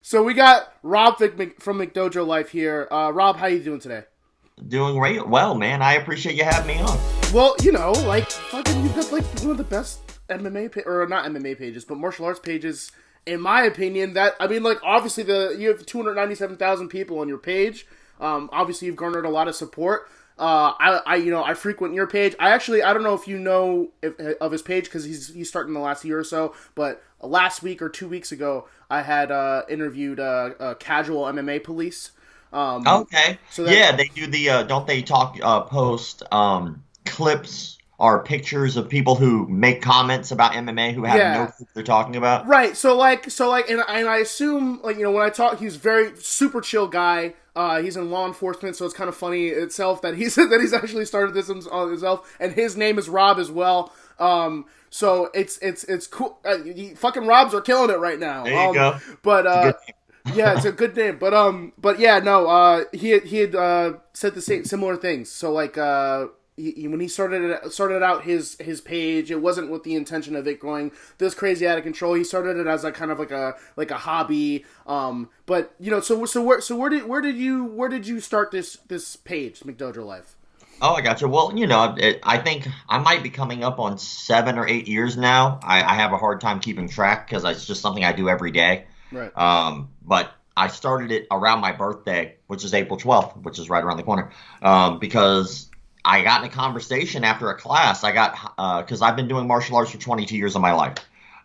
So we got Rob from McDojo Life here. Rob, how you doing today? Doing great. Well, man, I appreciate you having me on. Well, like fucking, you've got like one of the best or not MMA pages, but martial arts pages, in my opinion. That I mean, like obviously you have 297,000 people on your page. Obviously you've garnered a lot of support. I frequent your page. I don't know if you know of his page because he's starting the last year or so. But last week or 2 weeks ago, I had interviewed Casual MMA Police. Okay. So that Yeah, they do don't they post clips or pictures of people who make comments about MMA who have no yeah. clue what they're talking about? Right. And I assume when I talk, he's very super chill guy. He's in law enforcement, so it's kind of funny itself that he's actually started this on himself, and his name is Rob as well. So it's cool. Fucking Robs are killing it right now. There you go. But It's a good yeah, it's a good name. But yeah, no. He had said the same similar things. So when he started out his page, it wasn't with the intention of it going this crazy out of control. He started it as a kind of like a hobby. But where did you start this page, McDojo Life? Oh, I gotcha. Well, I think I might be coming up on 7 or 8 years now. I have a hard time keeping track because it's just something I do every day. Right. But I started it around my birthday, which is April 12th, which is right around the corner, because I got in a conversation after a class. Because I've been doing martial arts for 22 years of my life.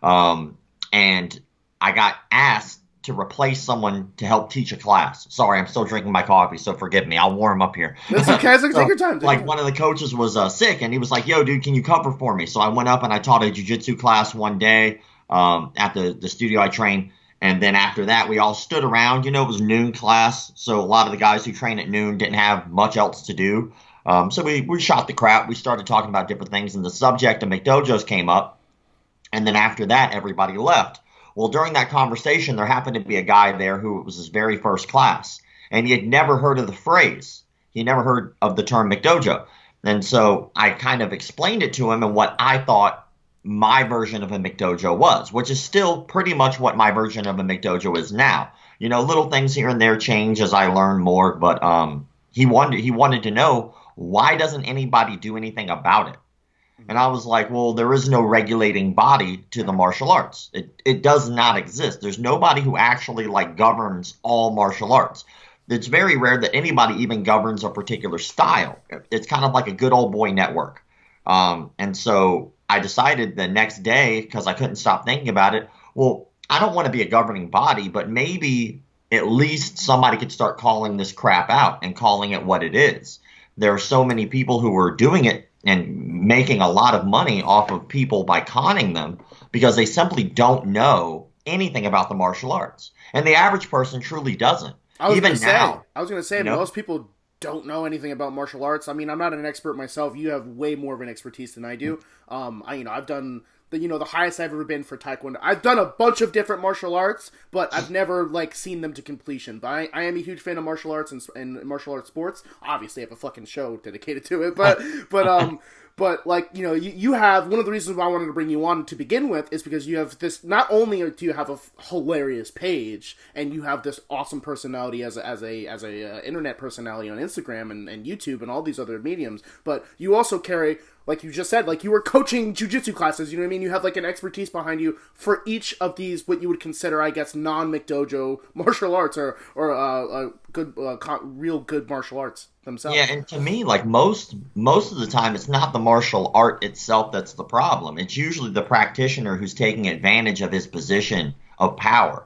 And I got asked to replace someone to help teach a class. Sorry, I'm still drinking my coffee, so forgive me. I'll warm up here. That's okay. Take your time. One of the coaches was sick, and he was like, "Yo, dude, can you cover for me?" So I went up and I taught a jiu-jitsu class one day at the studio I train. And then after that, we all stood around. It was noon class, so a lot of the guys who train at noon didn't have much else to do. So we shot the crap. We started talking about different things, and the subject of McDojos came up. And then after that, everybody left. Well, during that conversation, there happened to be a guy there who it was his very first class, and he had never heard of the phrase. He never heard of the term McDojo. And so I kind of explained it to him and what I thought my version of a McDojo was, which is still pretty much what my version of a McDojo is now. Little things here and there change as I learn more, but he wanted to know, why doesn't anybody do anything about it? And I was like, well, there is no regulating body to the martial arts. It does not exist. There's nobody who actually governs all martial arts. It's very rare that anybody even governs a particular style. It's kind of like a good old boy network. And so I decided the next day, because I couldn't stop thinking about it, well, I don't want to be a governing body, but maybe at least somebody could start calling this crap out and calling it what it is. There are so many people who are doing it and making a lot of money off of people by conning them because they simply don't know anything about the martial arts. And the average person truly doesn't. I was Even now. going to say, most people don't know anything about martial arts. I mean, I'm not an expert myself. You have way more of an expertise than I do. I've done the highest I've ever been for Taekwondo. I've done a bunch of different martial arts, but I've never seen them to completion. But I am a huge fan of martial arts and martial arts sports. Obviously, I have a fucking show dedicated to it. But you have one of the reasons why I wanted to bring you on to begin with is because you have this. Not only do you have a hilarious page and you have this awesome personality as a internet personality on Instagram and YouTube and all these other mediums, but you also carry, like you just said, you were coaching jiu-jitsu classes, you know what I mean? You have an expertise behind you for each of these, what you would consider, I guess, non-McDojo martial arts or good, real good martial arts themselves. Yeah, and to me, most of the time, it's not the martial art itself that's the problem. It's usually the practitioner who's taking advantage of his position of power.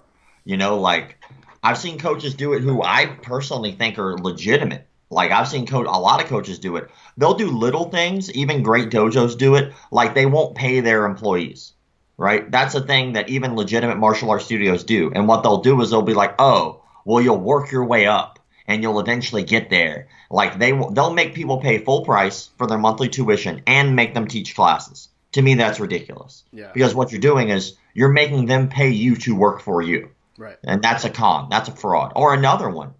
I've seen coaches do it who I personally think are legitimate. I've seen a lot of coaches do it. They'll do little things. Even great dojos do it. They won't pay their employees, right? That's a thing that even legitimate martial arts studios do. And what they'll do is they'll be like, oh, well, you'll work your way up and you'll eventually get there. They'll make people pay full price for their monthly tuition and make them teach classes. To me, that's ridiculous. Yeah. Because what you're doing is you're making them pay you to work for you. Right. And that's a con. That's a fraud. Or another one.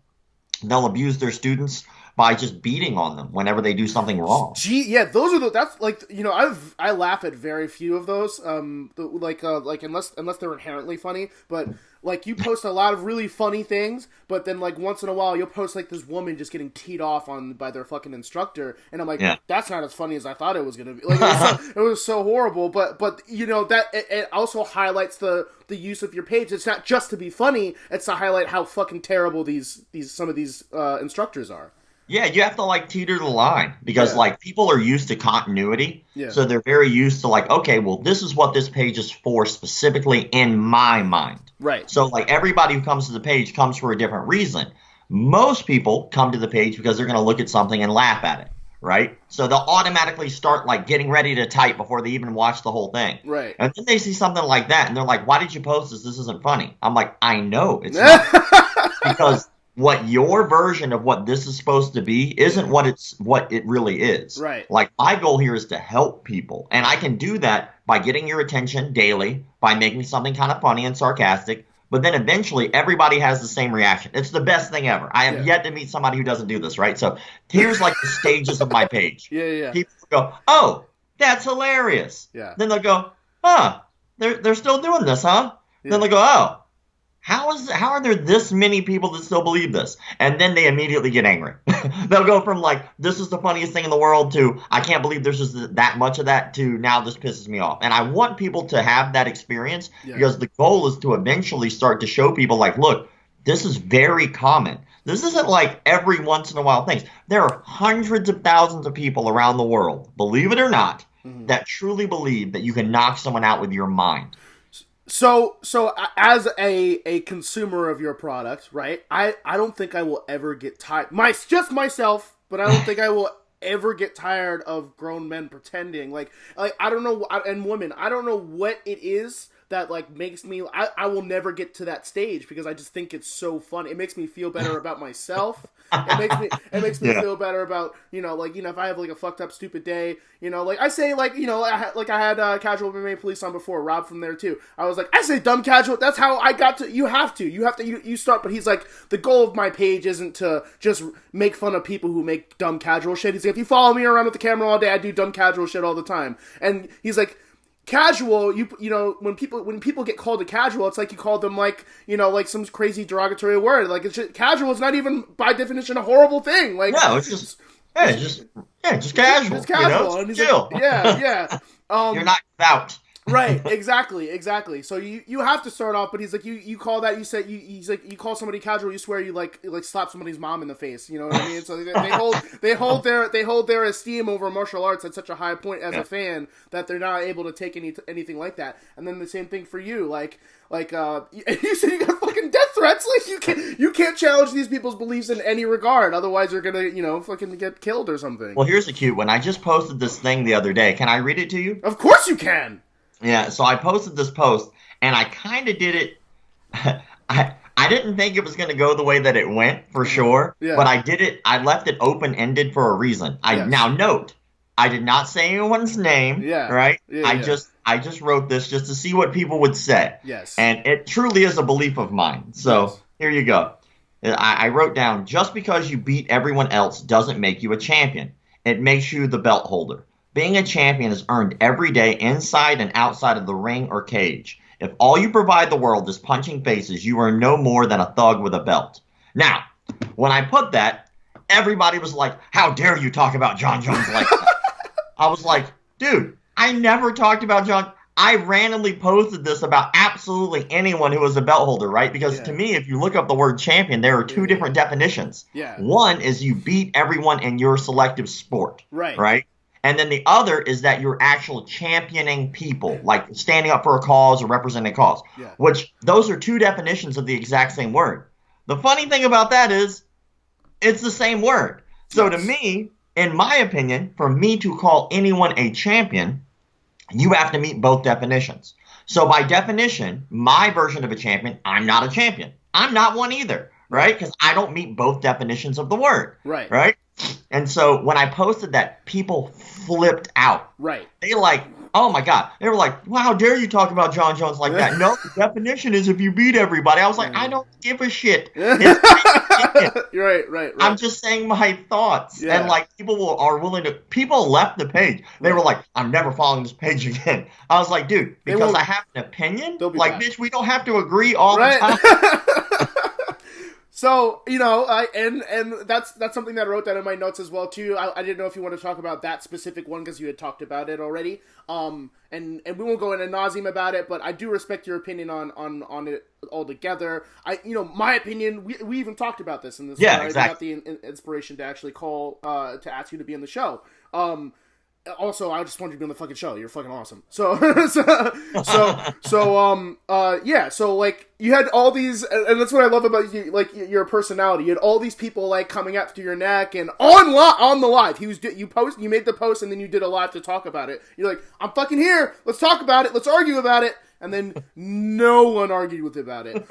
They'll abuse their students by just beating on them whenever they do something wrong. Gee, yeah, those are that's like, I laugh at very few of those, like unless they're inherently funny, but like you post a lot of really funny things, but then like once in a while you'll post like this woman just getting teed off on by their fucking instructor, and I'm like, that's not as funny as I thought it was gonna be. Like it was so horrible, but that it also highlights the use of your page. It's not just to be funny; it's to highlight how fucking terrible some of these instructors are. Yeah, you have to like teeter the line because like people are used to continuity. Yeah. So they're very used to like, okay, well, this is what this page is for specifically in my mind. Right. So like everybody who comes to the page comes for a different reason. Most people come to the page because they're going to look at something and laugh at it. Right. So they'll automatically start like getting ready to type before they even watch the whole thing. Right. And then they see something like that and they're like, why did you post this? This isn't funny. I'm like, I know it's not because what your version of what this is supposed to be isn't what it really is. Right. Like my goal here is to help people. And I can do that by getting your attention daily, by making something kind of funny and sarcastic. But then eventually everybody has the same reaction. It's the best thing ever. I have yet to meet somebody who doesn't do this, right? So here's like the stages of my page. Yeah. People go, oh, that's hilarious. Yeah. Then they'll go, huh, they're still doing this, huh? Yeah. Then they'll go, oh. How are there this many people that still believe this? And then they immediately get angry. They'll go from like, this is the funniest thing in the world to, I can't believe there's just that much of that to now this pisses me off. And I want people to have that experience because the goal is to eventually start to show people like, look, this is very common. This isn't like every once in a while things. There are hundreds of thousands of people around the world, believe it or not, that truly believe that you can knock someone out with your mind. So as a consumer of your product, right? I don't think I will ever get tired. Just myself, but I don't think I will ever get tired of grown men pretending. Like I don't know, and women, I don't know what it is that like makes me. I will never get to that stage because I just think it's so fun. It makes me feel better about myself. It makes me feel better about if I have like a fucked up stupid day, like I say like I had Casual MMA Police on before, Rob from there too. I was like, I say dumb casual. That's how I got to. You start. But he's like, the goal of my page isn't to just make fun of people who make dumb casual shit. He's like, if you follow me around with the camera all day, I do dumb casual shit all the time. And he's like, casual, when people get called a casual, it's like you call them like some crazy derogatory word. Like casual is not even by definition a horrible thing. Like no, it's just casual. Just casual. And he's chill. Like, yeah. You're not out. Right, exactly. So you have to start off, but he's like you call that, he's like you call somebody casual, you swear you like slap somebody's mom in the face, you know what I mean? So they hold their esteem over martial arts at such a high point as a fan that they're not able to take anything like that. And then the same thing for you, like you said you got fucking death threats, like you can't challenge these people's beliefs in any regard, otherwise you're gonna fucking get killed or something. Well, here's the cute one. I just posted this thing the other day. Can I read it to you? Of course you can. Yeah, so I posted this post, and I kind of did it. I didn't think it was going to go the way that it went, for sure. Yeah. But I did it. I left it open-ended for a reason. Now note, I did not say anyone's name. Yeah. Right. Yeah, I just wrote this just to see what people would say. Yes. And it truly is a belief of mine. So Here you go. I wrote down, just because you beat everyone else doesn't make you a champion. It makes you the belt holder. Being a champion is earned every day inside and outside of the ring or cage. If all you provide the world is punching faces, you are no more than a thug with a belt. Now, when I put that, everybody was like, how dare you talk about John Jones like that? I was like, dude, I never talked about John. I randomly posted this about absolutely anyone who was a belt holder, right? Because to me, if you look up the word champion, there are two different definitions. Yeah. One is you beat everyone in your selective sport. Right? And then the other is that you're actual championing people, like standing up for a cause or representing a cause, which those are two definitions of the exact same word. The funny thing about that is it's the same word. So to me, in my opinion, for me to call anyone a champion, you have to meet both definitions. So by definition, my version of a champion, I'm not a champion. I'm not one either. right? Because I don't meet both definitions of the word, Right. right? And so when I posted that, people flipped out. Right. They like, oh my God. They were like, wow, how dare you talk about John Jones like that? No, the definition is if you beat everybody. I was like, I don't give a shit. It's my opinion. Right. I'm just saying my thoughts. Yeah. And like people left the page. They were like, I'm never following this page again. I was like, dude, because I have an opinion? Like, bitch, we don't have to agree all the time. So, and that's something that I wrote down in my notes as well too. I didn't know if you want to talk about that specific one because you had talked about it already. And we won't go into nauseam about it, but I do respect your opinion on it altogether. My opinion. We even talked about this in this. Yeah, exactly. I got the inspiration to actually call to ask you to be on the show. Also, I just wanted you to be on the fucking show. You're fucking awesome. So like you had all these, and that's what I love about you, like your personality. You had all these people like coming up to your neck and on the live. You made the post and then you did a live to talk about it. You're like, I'm fucking here. Let's talk about it. Let's argue about it. And then no one argued about it.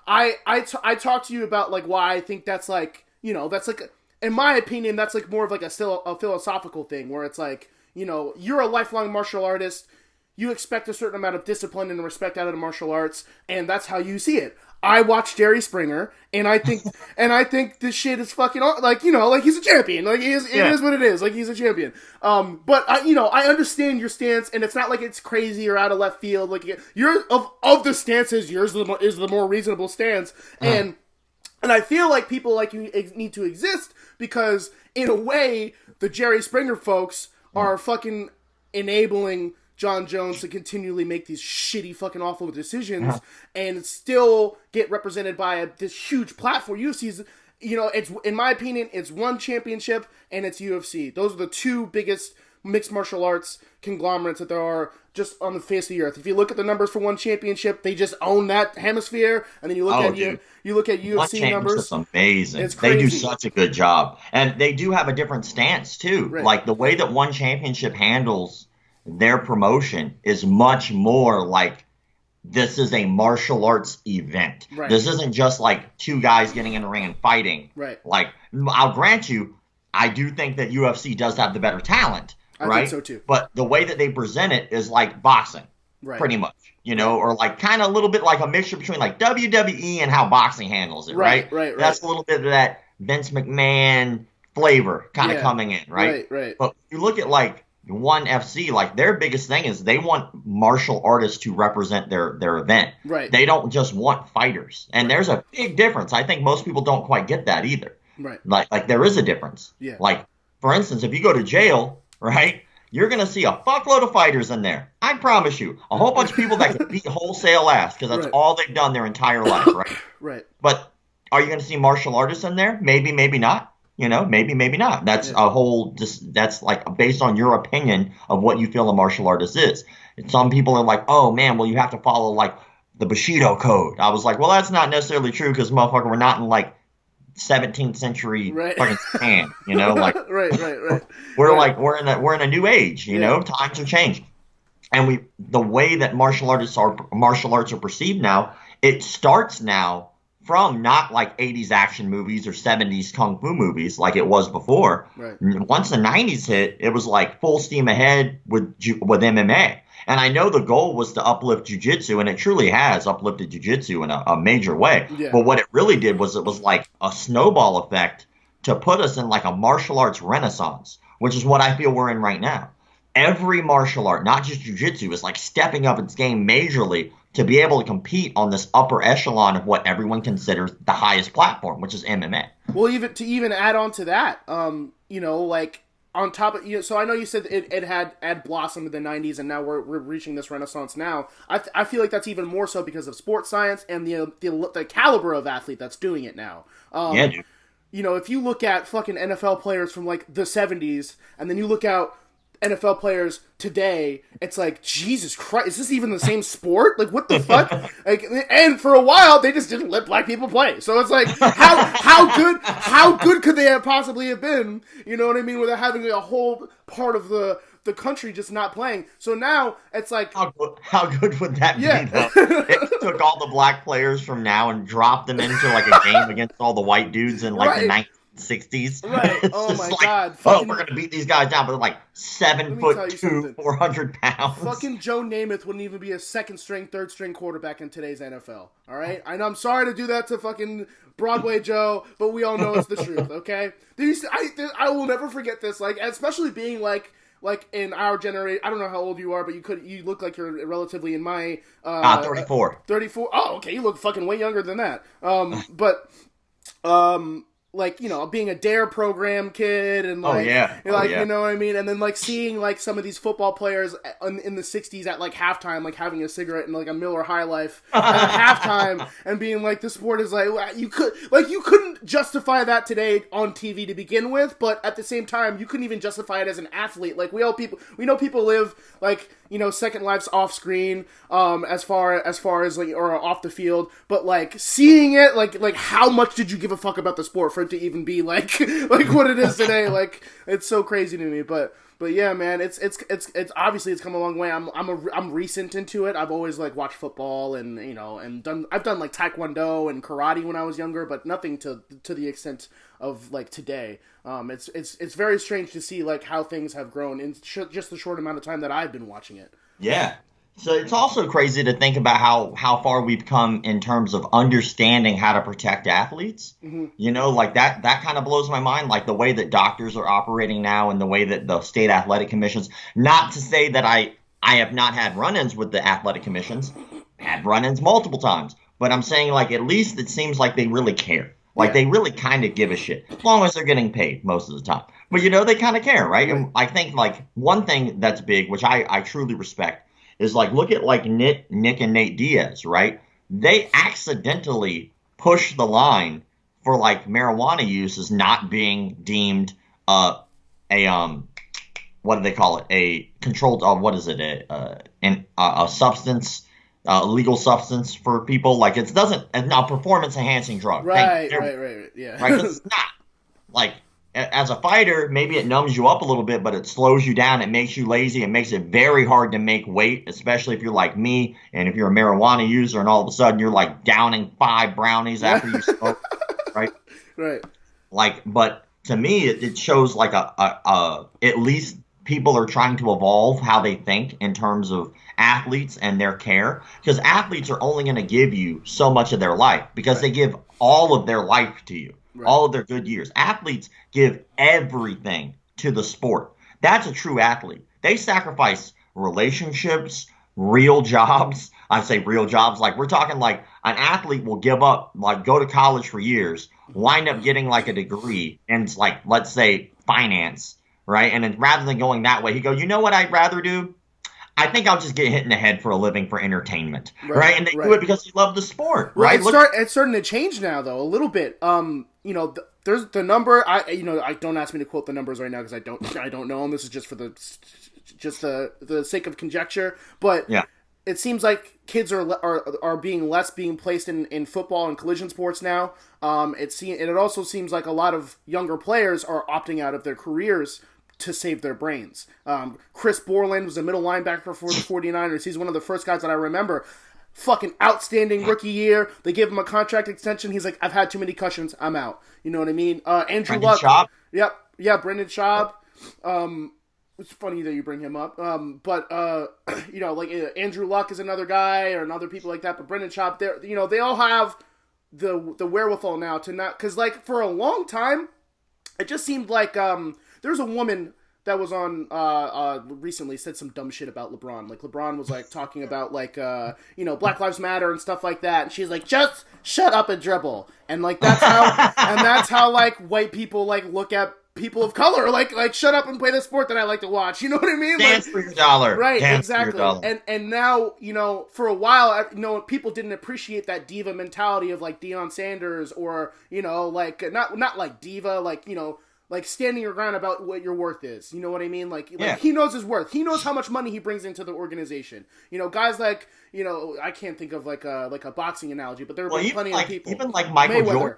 I talked to you about like why I think that's like, that's like. In my opinion, that's like more of like a philosophical thing where it's like, you're a lifelong martial artist. You expect a certain amount of discipline and respect out of the martial arts, and that's how you see it. I watch Jerry Springer, and I think this shit is fucking like he's a champion. Like it is what it is. Like he's a champion. But I understand your stance, and it's not like it's crazy or out of left field. Like you're of the stances, yours is the more reasonable stance, and I feel like people like you need to exist because, in a way, the Jerry Springer folks are fucking enabling John Jones to continually make these shitty fucking awful decisions and still get represented by this huge platform. UFC's, it's, in my opinion, it's one championship and it's UFC. Those are the two biggest mixed martial arts conglomerates that there are just on the face of the earth. If you look at the numbers for one championship, they just own that hemisphere. And then you look at UFC numbers. It's amazing. It's crazy. They do such a good job, and they do have a different stance too. Right. Like the way that one championship handles their promotion is much more like this is a martial arts event. Right. This isn't just like two guys getting in the ring and fighting. Right. Like I'll grant you, I do think that UFC does have the better talent. I think so too. But the way that they present it is like boxing, pretty much, or like kind of a little bit like a mixture between like WWE and how boxing handles it, right? Right. That's a little bit of that Vince McMahon flavor kind of coming in, right? Right. But you look at like ONE FC, like their biggest thing is they want martial artists to represent their event. Right. They don't just want fighters. And there's a big difference. I think most people don't quite get that either. Right. Like there is a difference. Yeah. Like, for instance, if you go to jail, right, you're going to see a fuckload of fighters in there. I promise you. A whole bunch of people that can beat wholesale ass because that's all they've done their entire life, right? Right. But are you going to see martial artists in there? Maybe, maybe not. Maybe not. That's a whole, that's like based on your opinion of what you feel a martial artist is. And some people are like, oh man, well you have to follow like the Bushido code. I was like, well that's not necessarily true because motherfucker, we're not in like 17th century fucking Japan, like right. We're in a new age, times have changed. And the way that martial arts are perceived now, it starts now from not like 80s action movies or 70s kung fu movies like it was before. Right. Once the 90s hit, it was like full steam ahead with MMA. And I know the goal was to uplift jiu-jitsu, and it truly has uplifted jiu-jitsu in a major way. Yeah. But what it really did was it was like a snowball effect to put us in like a martial arts renaissance, which is what I feel we're in right now. Every martial art, not just jiu-jitsu, is like stepping up its game majorly to be able to compete on this upper echelon of what everyone considers the highest platform, which is MMA. Well, even add on to that, like on top of so I know you said it had blossomed in the 90s, and now we're reaching this renaissance now. I feel like that's even more so because of sports science and the caliber of athlete that's doing it now. Yeah, dude. If you look at fucking NFL players from like the 70s, and then you look at NFL players today, it's like, Jesus Christ, is this even the same sport? Like, what the fuck? Like, and for a while, they just didn't let black people play. So it's like, how good could they have possibly have been? You know what I mean? Without having a whole part of the the country just not playing. So now it's like, how good would that be, though? If you took all the black players from now and dropped them into like a game against all the white dudes in like the 1960s. Right. It's oh my like, God. We're gonna beat these guys down, but they're like 7'2", 400 pounds. Fucking Joe Namath wouldn't even be a second string, third string quarterback in today's NFL. All right. I know I'm sorry to do that to fucking Broadway Joe, but we all know it's the truth. Okay. I will never forget this. Like, especially being like in our generation. I don't know how old you are, but you look like you're relatively in my 34. 34. Oh, okay. You look fucking way younger than that. Like, you know, being a DARE program kid and like, you know what I mean? And then like seeing like some of these football players in the 60s at like halftime, like having a cigarette and like a Miller High Life at halftime and being like, the sport is like, you couldn't justify that today on TV to begin with, but at the same time, you couldn't even justify it as an athlete. Like we know people live like, you know, second lives off screen, as far as like, or off the field, but like seeing it, like how much did you give a fuck about the sport for it to even be like what it is today? Like, it's so crazy to me, but yeah, man, it's obviously it's come a long way. I'm recent into it. I've always like watched football and, you know, I've done like taekwondo and karate when I was younger, but nothing to the extent of like today. It's very strange to see like how things have grown in just the short amount of time that I've been watching it. Yeah. So it's also crazy to think about how far we've come in terms of understanding how to protect athletes. Mm-hmm. You know, like that kind of blows my mind, like the way that doctors are operating now and the way that the state athletic commissions, not to say that I have not had run-ins with the athletic commissions, had run-ins multiple times, but I'm saying like at least it seems like they really care. Like they really kind of give a shit, as long as they're getting paid most of the time. But, you know, they kind of care, right? And I think like one thing that's big, which I truly respect, is like, look at like Nick and Nate Diaz, right? They accidentally pushed the line for like marijuana use as not being deemed what do they call it? A controlled what is it? A substance, legal substance for people. Like it doesn't a performance enhancing drug. Right. Yeah. Right. 'Cause it's not like. As a fighter, maybe it numbs you up a little bit, but it slows you down. It makes you lazy. It makes it very hard to make weight, especially if you're like me and if you're a marijuana user and all of a sudden you're like downing 5 brownies after you smoke, right? Right. Like, but to me, it shows like at least people are trying to evolve how they think in terms of athletes and their care, because athletes are only going to give you so much of their life because they give all of their life to you. Right. All of their good years. Athletes give everything to the sport. That's a true athlete. They sacrifice relationships, real jobs. I say real jobs. Like we're talking like an athlete will give up, like go to college for years, wind up getting like a degree in like, let's say finance, right? And then rather than going that way, he go, you know what I'd rather do? I think I'll just get hit in the head for a living for entertainment, right? And they do it because they love the sport, right? It's starting to change now, though, a little bit. You know, there's the number. I don't ask me to quote the numbers right now because I don't know them. This is just for the sake of conjecture. But yeah, it seems like kids are being placed in football and collision sports now. It also seems like a lot of younger players are opting out of their careers to save their brains. Chris Borland was a middle linebacker for the 49ers. He's one of the first guys that I remember. Fucking outstanding rookie year. They gave him a contract extension. He's like, I've had too many concussions. I'm out. You know what I mean? Andrew Luck. Schaub? Yep. Yeah, Brendan Schaub. It's funny that you bring him up. But you know, like Andrew Luck is another guy, or other people like that. But Brendan Schaub, they all have the wherewithal now to not, because like for a long time, it just seemed like there's a woman that was on recently said some dumb shit about LeBron. Like LeBron was like talking about like Black Lives Matter and stuff like that, and she's like, just shut up and dribble. And like that's how like white people like look at people of color, like shut up and play the sport that I like to watch. You know what I mean? Dance like, for your dollar. Right, Dance exactly. For your dollar. And now, for a while, people didn't appreciate that diva mentality of like Deion Sanders, or like not like diva, like like standing your ground about what your worth is. You know what I mean? Like he knows his worth. He knows how much money he brings into the organization. Guys like, I can't think of like a boxing analogy, but there have been plenty of people. Even like Michael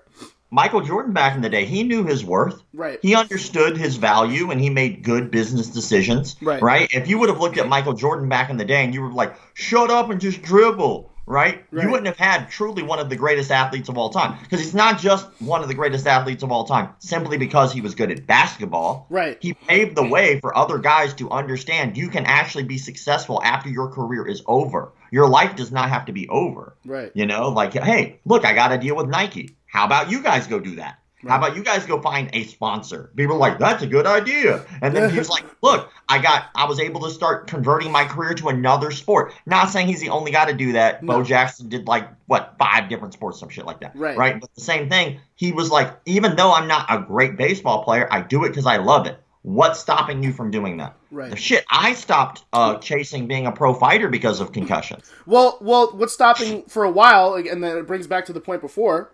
Michael Jordan back in the day, he knew his worth. Right. He understood his value and he made good business decisions. Right. If you would have looked at Michael Jordan back in the day and you were like, shut up and just dribble, right? You wouldn't have had truly one of the greatest athletes of all time. Because he's not just one of the greatest athletes of all time simply because he was good at basketball. Right. He paved the way for other guys to understand you can actually be successful after your career is over. Your life does not have to be over. Right. You know, like, hey, look, I got a deal with Nike. How about you guys go do that? Right. How about you guys go find a sponsor? People are like, that's a good idea. And then he was like, look, I was able to start converting my career to another sport. Not saying he's the only guy to do that. No. Bo Jackson did 5 different sports, some shit like that. Right. But the same thing, he was like, even though I'm not a great baseball player, I do it because I love it. What's stopping you from doing that? Right. Shit, I stopped chasing being a pro fighter because of concussion. Well, what's stopping for a while, and then it brings back to the point before,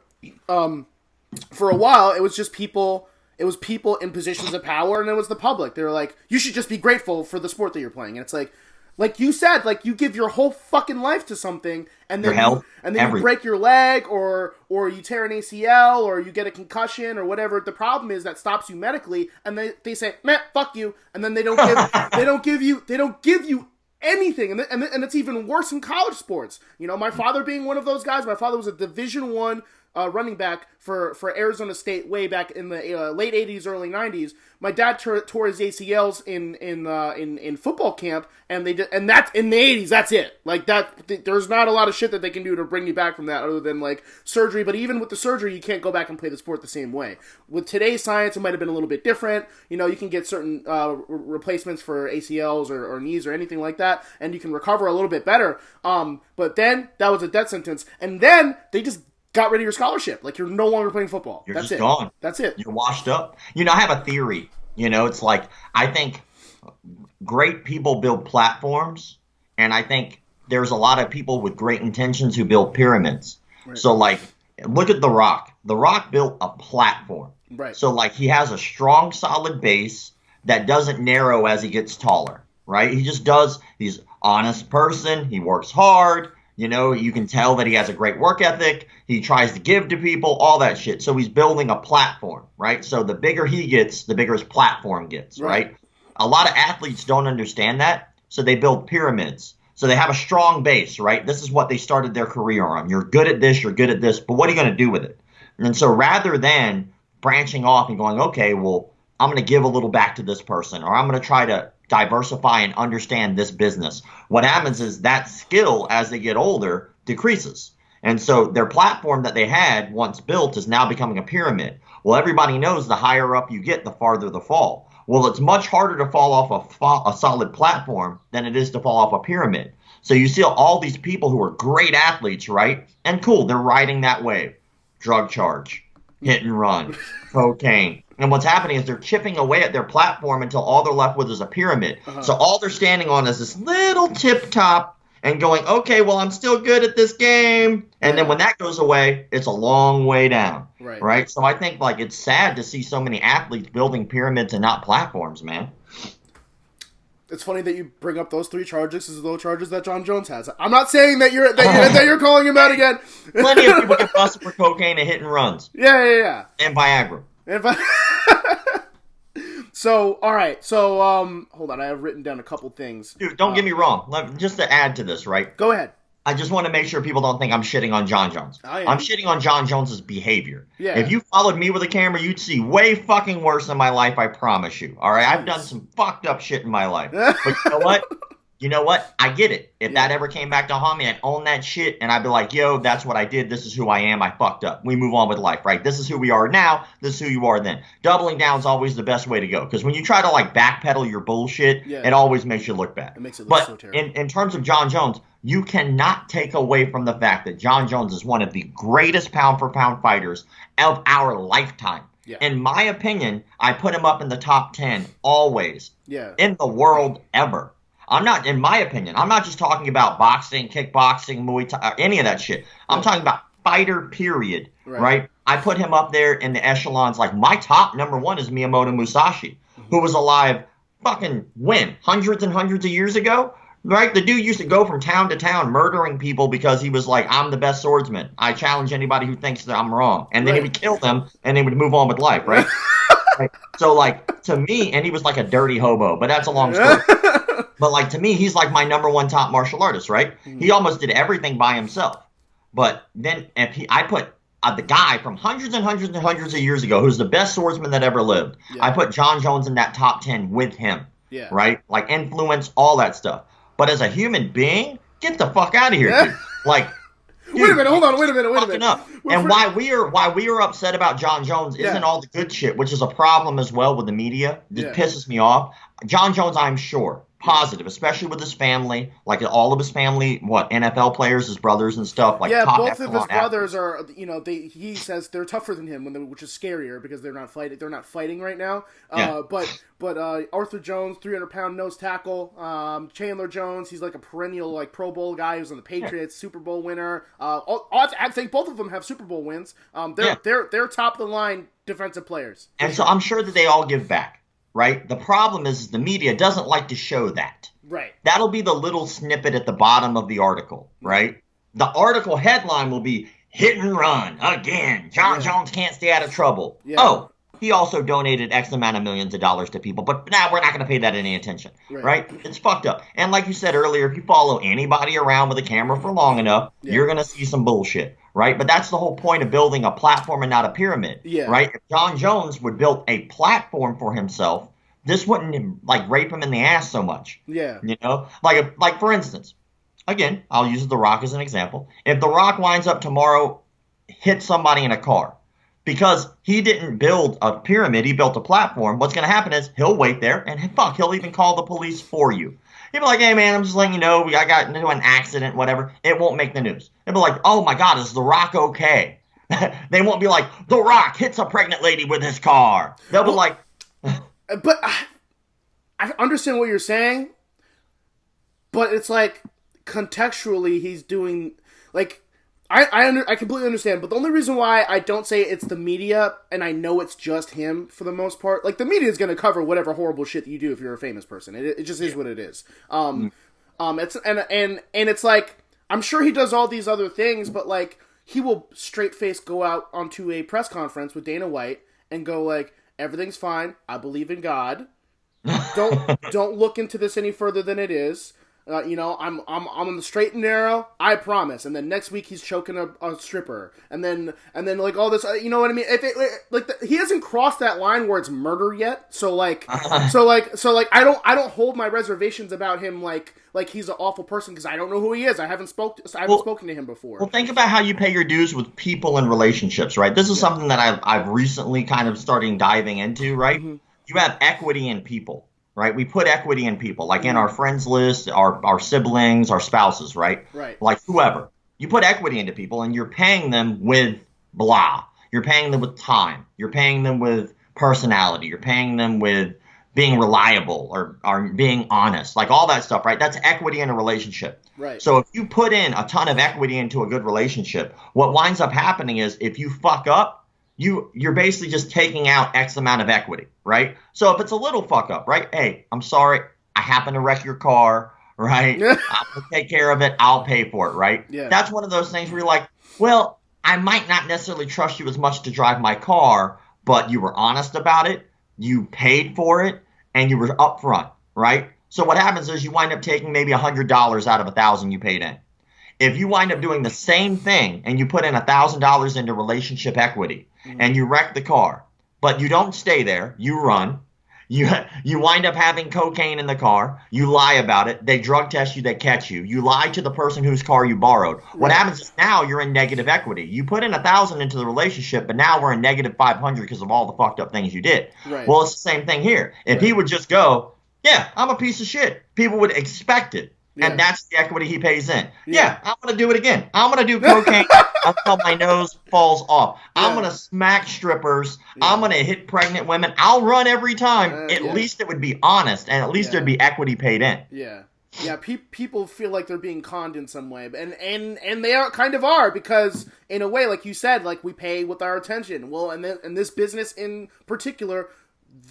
for a while, it was just people. It was people in positions of power, and it was the public. They were like, "You should just be grateful for the sport that you're playing." And it's like you said, you give your whole fucking life to something, and then you break your leg, or you tear an ACL, or you get a concussion, or whatever. The problem is that stops you medically, and they say, "Man, fuck you," and then they don't give you anything, and it's even worse in college sports. You know, my father being one of those guys. My father was a Division I running back for Arizona State way back in the late 80s, early 90s. My dad tore his ACLs in football camp, and that's in the 80s. That's it. There's not a lot of shit that they can do to bring you back from that, other than surgery. But even with the surgery, you can't go back and play the sport the same way. With today's science, it might have been a little bit different. You know, you can get certain replacements for ACLs or knees or anything like that, and you can recover a little bit better. But then that was a death sentence, and then they just got rid of your scholarship. You're no longer playing football. You're just gone. That's it. You're washed up. You know, I have a theory. You know, it's I think great people build platforms, and I think there's a lot of people with great intentions who build pyramids. Right. So, look at The Rock. The Rock built a platform. Right. So, he has a strong, solid base that doesn't narrow as he gets taller, right? He's an honest person. He works hard. You know, you can tell that he has a great work ethic. He tries to give to people, all that shit. So he's building a platform, right? So the bigger he gets, the bigger his platform gets, right? A lot of athletes don't understand that, so they build pyramids. So they have a strong base, right? This is what they started their career on. You're good at this, but what are you going to do with it? And so rather than branching off and going, okay, well, I'm going to give a little back to this person, or I'm going to try to diversify and understand this business. What happens is that skill, as they get older, decreases. And so their platform that they had once built is now becoming a pyramid. Well, everybody knows the higher up you get, the farther the fall. Well, it's much harder to fall off a solid platform than it is to fall off a pyramid. So you see all these people who are great athletes, right? And cool, they're riding that wave. Drug charge, hit and run, cocaine. And what's happening is they're chipping away at their platform until all they're left with is a pyramid. Uh-huh. So all they're standing on is this little tip top and going, okay, well, I'm still good at this game. And then when that goes away, it's a long way down. Right? So I think it's sad to see so many athletes building pyramids and not platforms, man. It's funny that you bring up those 3 charges as those charges that John Jones has. I'm not saying that you're calling him out again. Plenty of people get busted for cocaine and hit and runs. Yeah. And Viagra. So, all right. So, hold on. I have written down a couple things. Dude, don't get me wrong. Just to add to this, right? Go ahead. I just want to make sure people don't think I'm shitting on John Jones. I'm shitting on John Jones's behavior. Yeah. If you followed me with a camera, you'd see way fucking worse in my life, I promise you. All right? I've done some fucked up shit in my life. But you know what? You know what? I get it. If that ever came back to haunt me, I'd own that shit, and I'd be like, yo, that's what I did. This is who I am. I fucked up. We move on with life, right? This is who we are now. This is who you are then. Doubling down is always the best way to go, because when you try to, backpedal your bullshit, it always makes you look bad. It makes it look so terrible. In terms of John Jones, you cannot take away from the fact that John Jones is one of the greatest pound-for-pound fighters of our lifetime. Yeah. In my opinion, I put him up in the top 10 always in the world ever. I'm not, in my opinion, I'm not just talking about boxing, kickboxing, Muay Thai, any of that shit. I'm talking about fighter, period, right? I put him up there in the echelons. My top number 1 is Miyamoto Musashi, who was alive fucking when? Hundreds and hundreds of years ago, Right? The dude used to go from town to town murdering people because he was like, I'm the best swordsman. I challenge anybody who thinks that I'm wrong. And then he would kill them and they would move on with life, right? Right? So, like, to me, and he was like a dirty hobo, but that's a long story. But, like, to me, he's like my number one top martial artist, right? He almost did everything by himself. But then I put the guy from hundreds and hundreds and hundreds of years ago, who's the best swordsman that ever lived. Yeah. I put John Jones in that top 10 with him, right? Like, influence, all that stuff. But as a human being, get the fuck out of here, dude. Like, dude, wait a minute, hold on, wait a minute. Up. And why we are upset about John Jones isn't all the good shit, which is a problem as well with the media. It pisses me off. John Jones, I'm sure, positive, especially with his family, like all of his family, NFL players, his brothers and stuff. Like both of his brothers are, he says they're tougher than him, which is scarier because they're not fighting. They're not fighting right now. But Arthur Jones, 300-pound nose tackle. Chandler Jones, he's like a perennial like Pro Bowl guy who's on the Patriots, Super Bowl winner. I think both of them have Super Bowl wins. They're top of the line defensive players. And so I'm sure that they all give back. Right? The problem is the media doesn't like to show that. Right. That'll be the little snippet at the bottom of the article, right? The article headline will be, hit and run, again. John Jones can't stay out of trouble. Yeah. Oh, he also donated X amount of millions of dollars to people, but now we're not going to pay that any attention, right? It's fucked up. And like you said earlier, if you follow anybody around with a camera for long enough, you're going to see some bullshit. Right? But that's the whole point of building a platform and not a pyramid. Yeah. Right? If John Jones would build a platform for himself, this wouldn't like rape him in the ass so much. Yeah. You know? Like for instance, again, I'll use The Rock as an example. If The Rock winds up tomorrow, hit somebody in a car, because he didn't build a pyramid, he built a platform, what's going to happen is he'll wait there and he'll even call the police for you. He'll be like, hey, man, I'm just letting you know, I got into an accident, whatever. It won't make the news. They'll be like, oh, my God, is The Rock okay? They won't be like, The Rock hits a pregnant lady with his car. They'll be like... But I understand what you're saying, but it's like, contextually, he's doing... Like, I completely understand, but the only reason why I don't say it's the media, and I know it's just him for the most part, like the media is going to cover whatever horrible shit that you do if you're a famous person. It just is what it is. It's and it's like, I'm sure he does all these other things, but like he will straight face go out onto a press conference with Dana White and go like, everything's fine. I believe in God. Don't look into this any further than it is. I'm on the straight and narrow. I promise. And then next week he's choking a stripper, and then like all this. You know what I mean? He hasn't crossed that line where it's murder yet. So I don't hold my reservations about him like he's an awful person because I don't know who he is. I haven't spoken to him before. Well, think about how you pay your dues with people and relationships, right? This is something that I've recently kind of started diving into, right? Mm-hmm. You have equity in people. Right, we put equity in people, like in our friends list, our siblings, our spouses, right? Right. Like whoever. You put equity into people, and you're paying them with blah. You're paying them with time. You're paying them with personality. You're paying them with being reliable or being honest, like all that stuff, right? That's equity in a relationship. Right. So if you put in a ton of equity into a good relationship, what winds up happening is if you fuck up, you're basically just taking out X amount of equity, right? So if it's a little fuck up, right? Hey, I'm sorry. I happen to wreck your car, right? I'll take care of it. I'll pay for it, right? Yeah. That's one of those things where you're like, well, I might not necessarily trust you as much to drive my car, but you were honest about it. You paid for it, and you were upfront, right? So what happens is you wind up taking maybe $100 out of $1,000 you paid in. If you wind up doing the same thing and you put in $1,000 into relationship equity and you wreck the car, but you don't stay there, you run, you wind up having cocaine in the car, you lie about it, they drug test you, they catch you, you lie to the person whose car you borrowed. What happens is now you're in negative equity. You put in $1,000 into the relationship, but now we're in negative 500 because of all the fucked up things you did. Right. Well, it's the same thing here. If he would just go, yeah, I'm a piece of shit, people would expect it. Yeah. And that's the equity he pays in. Yeah, I'm going to do it again. I'm going to do cocaine until my nose falls off. Yeah. I'm going to smack strippers. Yeah. I'm going to hit pregnant women. I'll run every time. At least it would be honest, and at least there'd be equity paid in. Yeah. Yeah, people feel like they're being conned in some way, and they kind of are, because in a way, like you said, like we pay with our attention. Well, and this business in particular,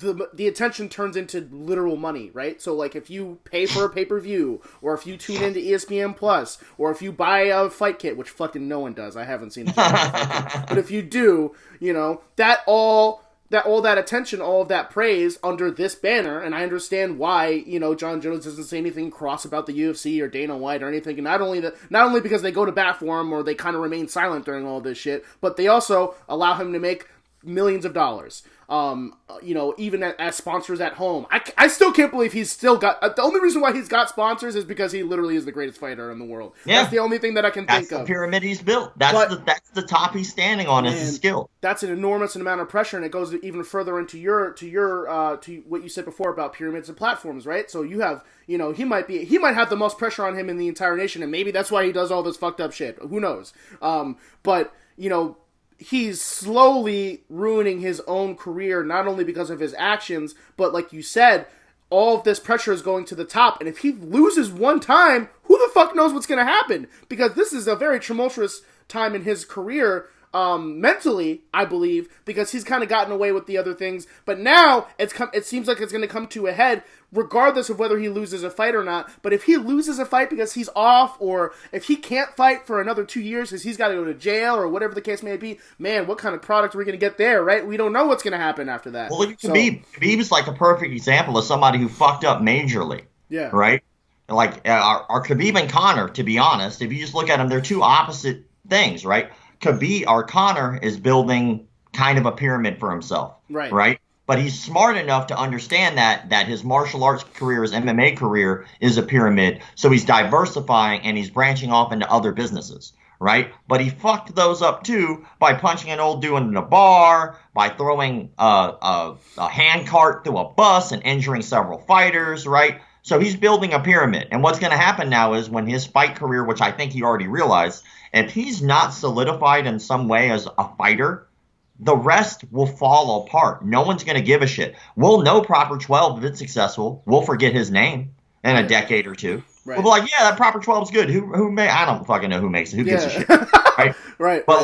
the attention turns into literal money, right? So, like, if you pay for a pay-per-view, or if you tune into ESPN Plus, or if you buy a fight kit, which fucking no one does, I haven't seen a fight kit, but if you do, you know, all that attention, all of that praise under this banner, and I understand why, you know, John Jones doesn't say anything cross about the UFC or Dana White or anything, and not only because they go to bat for him or they kind of remain silent during all this shit, but they also allow him to make millions of dollars. You know, even as sponsors at home. I still can't believe he's still got... the only reason why he's got sponsors is because he literally is the greatest fighter in the world. Yeah. That's the only thing that I can think of. That's the pyramid he's built. That's the top he's standing on is his skill. That's an enormous amount of pressure, and it goes even further into to what you said before about pyramids and platforms, right? So you have, you know, he might have the most pressure on him in the entire nation, and maybe that's why he does all this fucked up shit. Who knows? But, you know, he's slowly ruining his own career, not only because of his actions, but like you said, all of this pressure is going to the top. And if he loses one time, who the fuck knows what's going to happen? Because this is a very tumultuous time in his career, mentally, I believe, because he's kind of gotten away with the other things. But now it seems like it's going to come to a head, regardless of whether he loses a fight or not. But if he loses a fight because he's off, or if he can't fight for another 2 years because he's got to go to jail or whatever the case may be, man, what kind of product are we going to get there, right? We don't know what's going to happen after that. Well, Khabib's like a perfect example of somebody who fucked up majorly. Yeah. Right? Like, our Khabib and Conor, to be honest, if you just look at them, they're two opposite things, right? Conor is building kind of a pyramid for himself. Right? But he's smart enough to understand that his martial arts career, his MMA career, is a pyramid. So he's diversifying and he's branching off into other businesses, right? But he fucked those up too by punching an old dude in a bar, by throwing a hand cart through a bus and injuring several fighters, right? So he's building a pyramid. And what's going to happen now is when his fight career, which I think he already realized, if he's not solidified in some way as a fighter, the rest will fall apart. No one's going to give a shit. We'll know Proper 12 if it's successful. We'll forget his name in a decade or two. Right. We'll be like, yeah, that Proper 12's good. Who made? I don't fucking know who makes it. Who gives a shit? Right? Right. But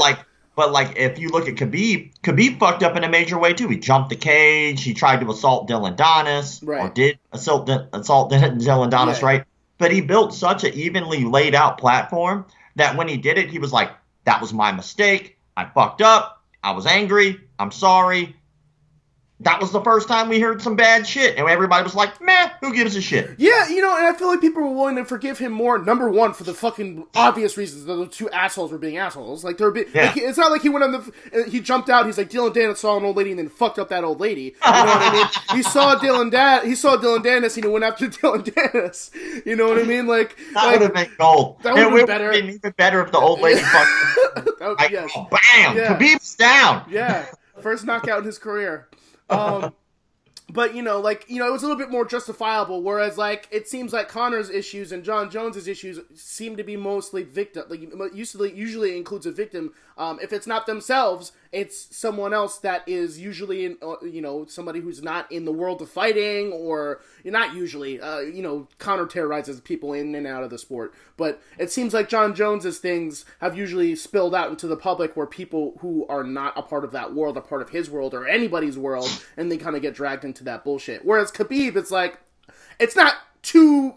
like, if you look at Khabib fucked up in a major way too. He jumped the cage. He tried to assault Dylan Donis, or did assault Dylan Donis, right? But he built such an evenly laid out platform that when he did it, he was like, that was my mistake. I fucked up. I was angry. I'm sorry. That was the first time we heard some bad shit. And everybody was like, meh, who gives a shit? Yeah, you know, and I feel like people were willing to forgive him more, number one, for the fucking obvious reasons that the two assholes were being assholes. Like, like, it's not like he went on he jumped out, he's like, Dylan Dennis saw an old lady and then fucked up that old lady. You know what I mean? He saw Dylan Dennis and he went after Dylan Dennis. You know what I mean? Like, that would have been gold. That would have been better. Even better if the old lady fucked up. Yes. Bam! Yeah. Khabib's down! Yeah. First knockout in his career. But, you know, like, you know, it was a little bit more justifiable, whereas, like, it seems like Conor's issues and John Jones's issues seem to be mostly victim. Like, usually includes a victim. If it's not themselves, it's someone else that is usually, you know, somebody who's not in the world of fighting, or not usually, you know, Conor terrorizes people in and out of the sport. But it seems like John Jones's things have usually spilled out into the public where people who are not a part of that world, a part of his world or anybody's world, and they kind of get dragged into that bullshit. Whereas Khabib, it's like, it's not too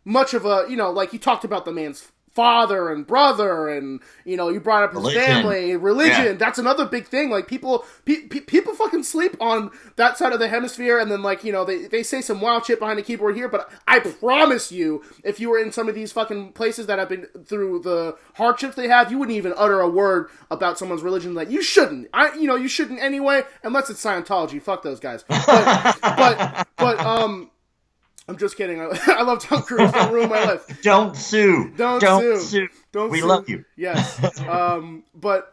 much of a, you know, like, you talked about the man's father and brother, and, you know, you brought up his family, religion. Yeah. That's another big thing. Like, people fucking sleep on that side of the hemisphere, and then, like, you know, they say some wild shit behind the keyboard here, but I promise you, if you were in some of these fucking places that have been through the hardships they have, you wouldn't even utter a word about someone's religion. Like, you shouldn't. You shouldn't anyway, unless it's Scientology. Fuck those guys. But I'm just kidding. I love Tom Cruise. Don't ruin my life. Don't sue. Don't sue. We love you. Yes. But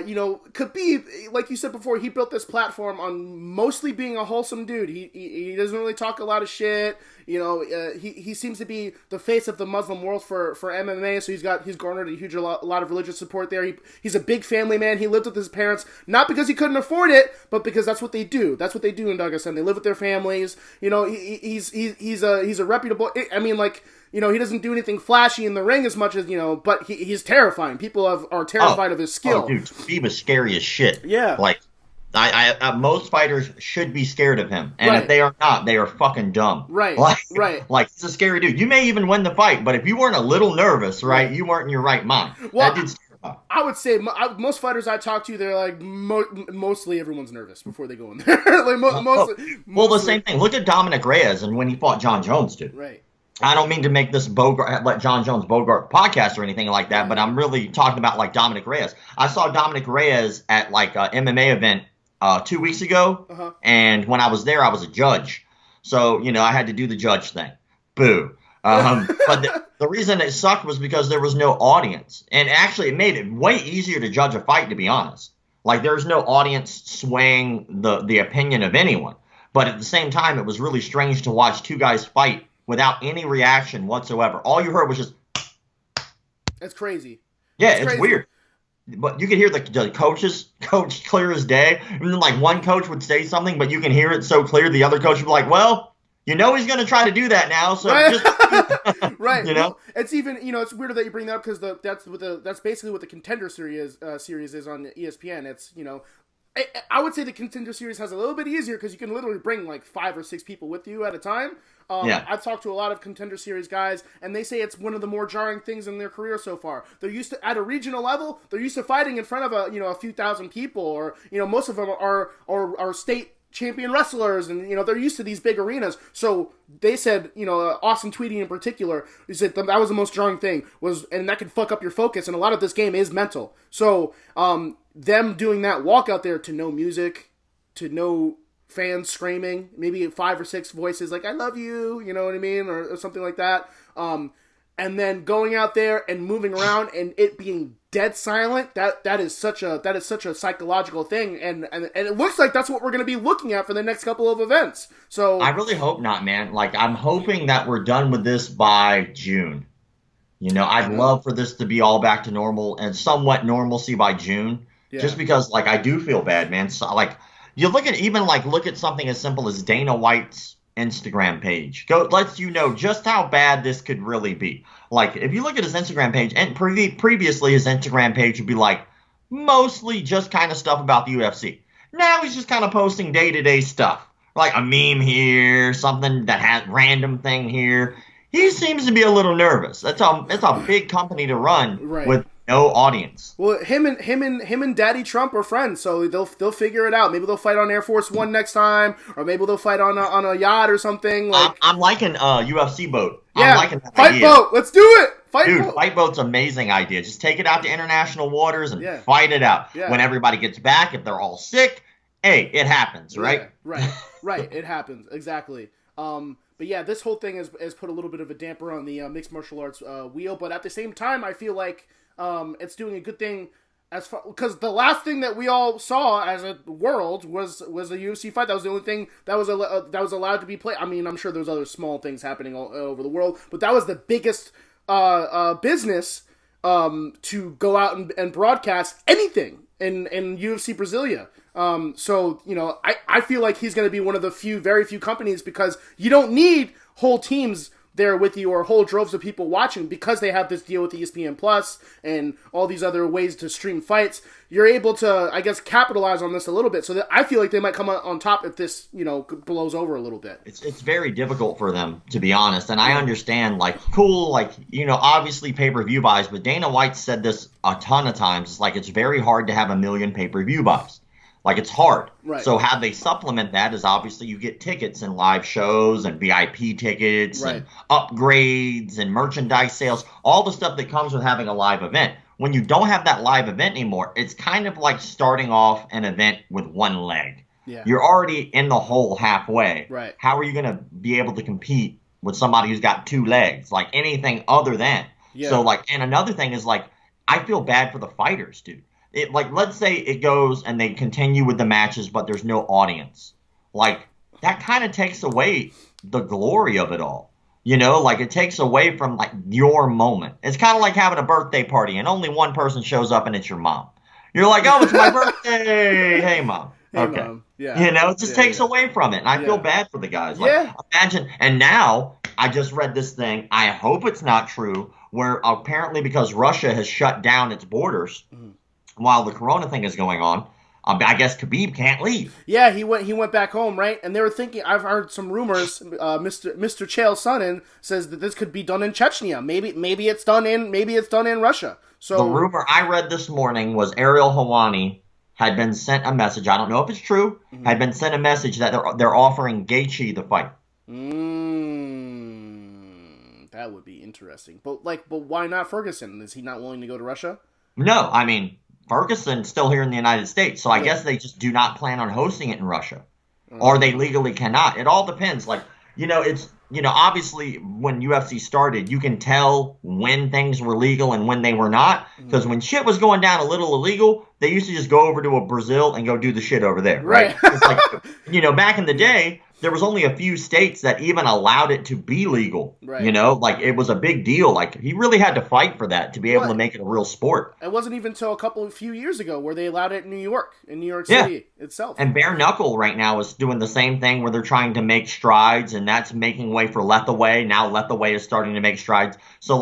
you know, Khabib, like you said before, he built this platform on mostly being a wholesome dude. He doesn't really talk a lot of shit. You know, he seems to be the face of the Muslim world for MMA. So he's garnered a lot of religious support there. He's a big family man. He lived with his parents, not because he couldn't afford it, but because that's what they do. That's what they do in Dagestan. They live with their families. You know, he's a reputable. I mean, like, you know, he doesn't do anything flashy in the ring as much as, you know, but he's terrifying. People are terrified of his skill. Oh, dude, he was scary as shit. Yeah. Like, Most fighters should be scared of him, and if they are not, they are fucking dumb. Right, right. Like he's a scary dude. You may even win the fight, but if you weren't a little nervous, right, you weren't in your right mind. Well, that dude's I would say most fighters I talk to, they're like mostly everyone's nervous before they go in there. Like mostly. Well, the same thing. Look at Dominic Reyes and when he fought John Jones, dude. Right. I don't mean to make this let John Jones Bogart podcast or anything like that, but I'm really talking about like Dominic Reyes. I saw Dominic Reyes at like a MMA event 2 weeks ago, and when I was there, I was a judge. So, I had to do the judge thing. Boo. But the reason it sucked was because there was no audience. And actually, it made it way easier to judge a fight, to be honest. Like, there's no audience swaying the opinion of anyone. But at the same time, it was really strange to watch two guys fight without any reaction whatsoever. All you heard was just... That's crazy. Yeah, it's weird. But you could hear the coach clear as day. And then, like, one coach would say something, but you can hear it so clear, the other coach would be like, well... he's going to try to do that now, so right. just right. Well, it's even it's weirder that you bring that up because that's basically what the Contender series is on ESPN. It's I would say the Contender series has a little bit easier because you can literally bring like 5 or 6 people with you at a time. I've talked to a lot of Contender series guys, and they say it's one of the more jarring things in their career so far. They're used to, at a regional level, they're used to fighting in front of a few thousand people, or most of them are state champion wrestlers, and they're used to these big arenas. So they said, Austin Tweedy in particular, he said that was the most jarring thing and that could fuck up your focus. And a lot of this game is mental. So them doing that walk out there to no music, to no fans screaming, maybe 5 or 6 voices like "I love you," you know what I mean, or something like that. And then going out there and moving around and it being dead silent, that is such a psychological thing, and it looks like that's what we're going to be looking at for the next couple of events. So I really hope not, man. Like, I'm hoping that we're done with this by June. I'd love for this to be all back to normal and somewhat normalcy by June. Yeah. Just because, like, I do feel bad, man. So, like, you look at something as simple as Dana White's Instagram page. Lets you know just how bad this could really be. Like, if you look at his Instagram page, and previously his Instagram page would be like mostly just kind of stuff about the UFC. Now he's just kind of posting day-to-day stuff, like a meme here, something that has random thing here. He seems to be a little nervous. It's a big company to run with no audience. Well, him and Daddy Trump are friends, so they'll figure it out. Maybe they'll fight on Air Force One next time, or maybe they'll fight on a yacht or something. Like, I'm liking UFC boat. Yeah, I'm liking that fight idea. boat. Let's do it. Fight boat's an amazing idea. Just take it out to international waters and fight it out. Yeah. When everybody gets back, if they're all sick, hey, it happens, right? Yeah, right. It happens exactly. But yeah, this whole thing has put a little bit of a damper on the mixed martial arts wheel. But at the same time, I feel like it's doing a good thing because the last thing that we all saw as a world was a UFC fight. That was the only thing that was allowed to be played. I mean, I'm sure there's other small things happening all over the world, but that was the biggest business to go out and broadcast anything in UFC Brasilia. So, I feel like he's going to be one of the very few companies because you don't need whole teams there with you or whole droves of people watching because they have this deal with ESPN Plus and all these other ways to stream fights. You're able to, I guess, capitalize on this a little bit. So that I feel like they might come on top if this, blows over a little bit. It's very difficult for them, to be honest. And I understand, obviously pay-per-view buys, but Dana White said this a ton of times. It's like, it's very hard to have 1 million pay-per-view buys. Like, it's hard. Right. So how they supplement that is obviously you get tickets and live shows and VIP tickets and upgrades and merchandise sales, all the stuff that comes with having a live event. When you don't have that live event anymore, it's kind of like starting off an event with one leg. Yeah. You're already in the hole halfway. Right. How are you going to be able to compete with somebody who's got 2 legs? Like, anything other than. Yeah. So, and another thing is, I feel bad for the fighters, dude. Let's say it goes and they continue with the matches, but there's no audience. That kind of takes away the glory of it all. It takes away from, your moment. It's kind of like having a birthday party and only one person shows up and it's your mom. You're like, oh, it's my birthday. Hey, Mom. Hey, okay. Mom. Yeah. It just takes away from it. And I feel bad for the guys. Imagine. And now I just read this thing. I hope it's not true, where apparently because Russia has shut down its borders, while the corona thing is going on, I guess Khabib can't leave. Yeah, he went back home, right? And they were thinking. I've heard some rumors. Mr. Chael Sonnen says that this could be done in Chechnya. Maybe it's done in Russia. So The rumor I read this morning was Ariel Helwani had been sent a message. I don't know if it's true. Had been sent a message that they're offering Gaethje the fight. That would be interesting. But why not Ferguson? Is he not willing to go to Russia? No, I mean Ferguson's still here in the United States, so I guess they just do not plan on hosting it in Russia, or they legally cannot. It all depends. Like, it's obviously when UFC started, you can tell when things were legal and when they were not, because when shit was going down a little illegal, they used to just go over to Brazil and go do the shit over there, right? It's like, back in the day, there was only a few states that even allowed it to be legal. Right. Like it was a big deal. Like he really had to fight for that to be able to make it a real sport. It wasn't even until a few years ago where they allowed it in New York City itself. And bare knuckle right now is doing the same thing where they're trying to make strides, and that's making way for Lethaway. Now Lethaway is starting to make strides. So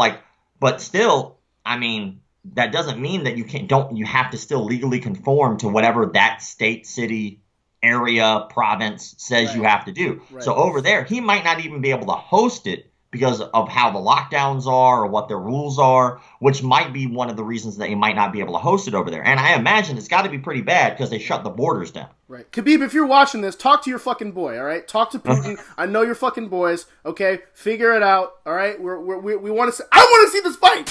but still, I mean, that doesn't mean that you have to still legally conform to whatever that state, city, area, province says you have to do. Right. So over there, he might not even be able to host it because of how the lockdowns are or what their rules are, which might be one of the reasons that he might not be able to host it over there. And I imagine it's got to be pretty bad because they shut the borders down. Right. Khabib, if you're watching this, talk to your fucking boy, all right? Talk to Putin. I know you're fucking boys, okay? Figure it out, all right? We want to I want to see this fight!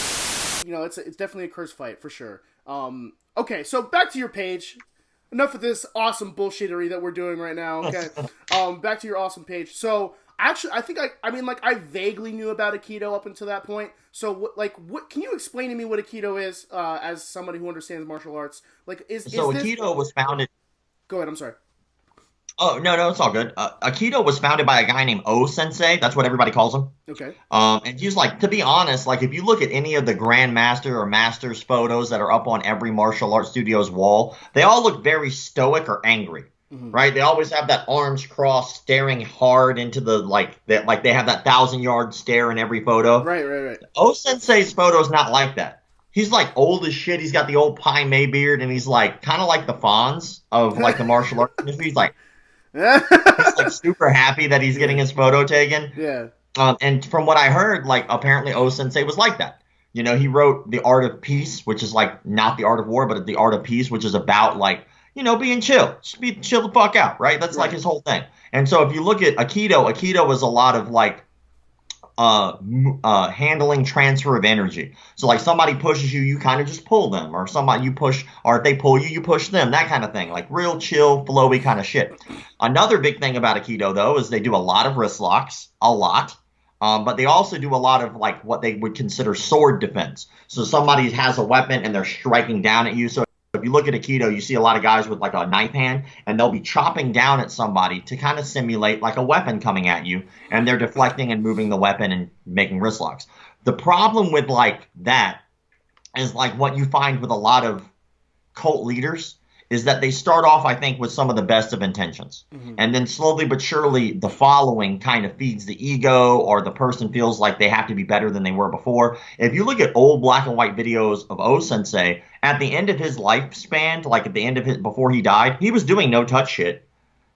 It's definitely a cursed fight, for sure. Okay, so back to your page. Enough of this awesome bullshittery that we're doing right now, okay? Back to your awesome page. So, actually, I vaguely knew about Aikido up until that point. So, what can you explain to me what Aikido is, as somebody who understands martial arts? Aikido was founded... Go ahead, I'm sorry. Oh, no, it's all good. Aikido was founded by a guy named O-sensei. That's what everybody calls him. Okay. And he's to be honest, if you look at any of the Grandmaster or Masters photos that are up on every martial arts studio's wall, they all look very stoic or angry, right? They always have that arms crossed, staring hard into the, they have that 1,000-yard stare in every photo. Right. O-sensei's photo is not like that. He's old as shit. He's got the old Pai Mei beard, and he's kind of like the Fonz of the martial arts industry. He's he's super happy that he's getting his photo taken. Yeah. And from what I heard, apparently O-sensei was like that. He wrote The Art of Peace, which is not The Art of War, but The Art of Peace, which is about being chill. Just chill the fuck out, right? That's his whole thing. And so if you look at Aikido is a lot of handling transfer of energy. So somebody pushes you, you kind of just pull them, or somebody you push, or if they pull you, you push them, that kind of thing. Real chill, flowy kind of shit. Another big thing about Aikido though is they do a lot of wrist locks, a lot. But they also do a lot of what they would consider sword defense. So somebody has a weapon and they're striking down at you. So if you look at Aikido, you see a lot of guys with a knife hand, and they'll be chopping down at somebody to kind of simulate a weapon coming at you, and they're deflecting and moving the weapon and making wrist locks. The problem with that is what you find with a lot of cult leaders is that they start off, I think, with some of the best of intentions. And then slowly but surely, the following kind of feeds the ego, or the person feels like they have to be better than they were before. If you look at old black and white videos of O-sensei, at the end of his lifespan, at the end of before he died, he was doing no-touch shit.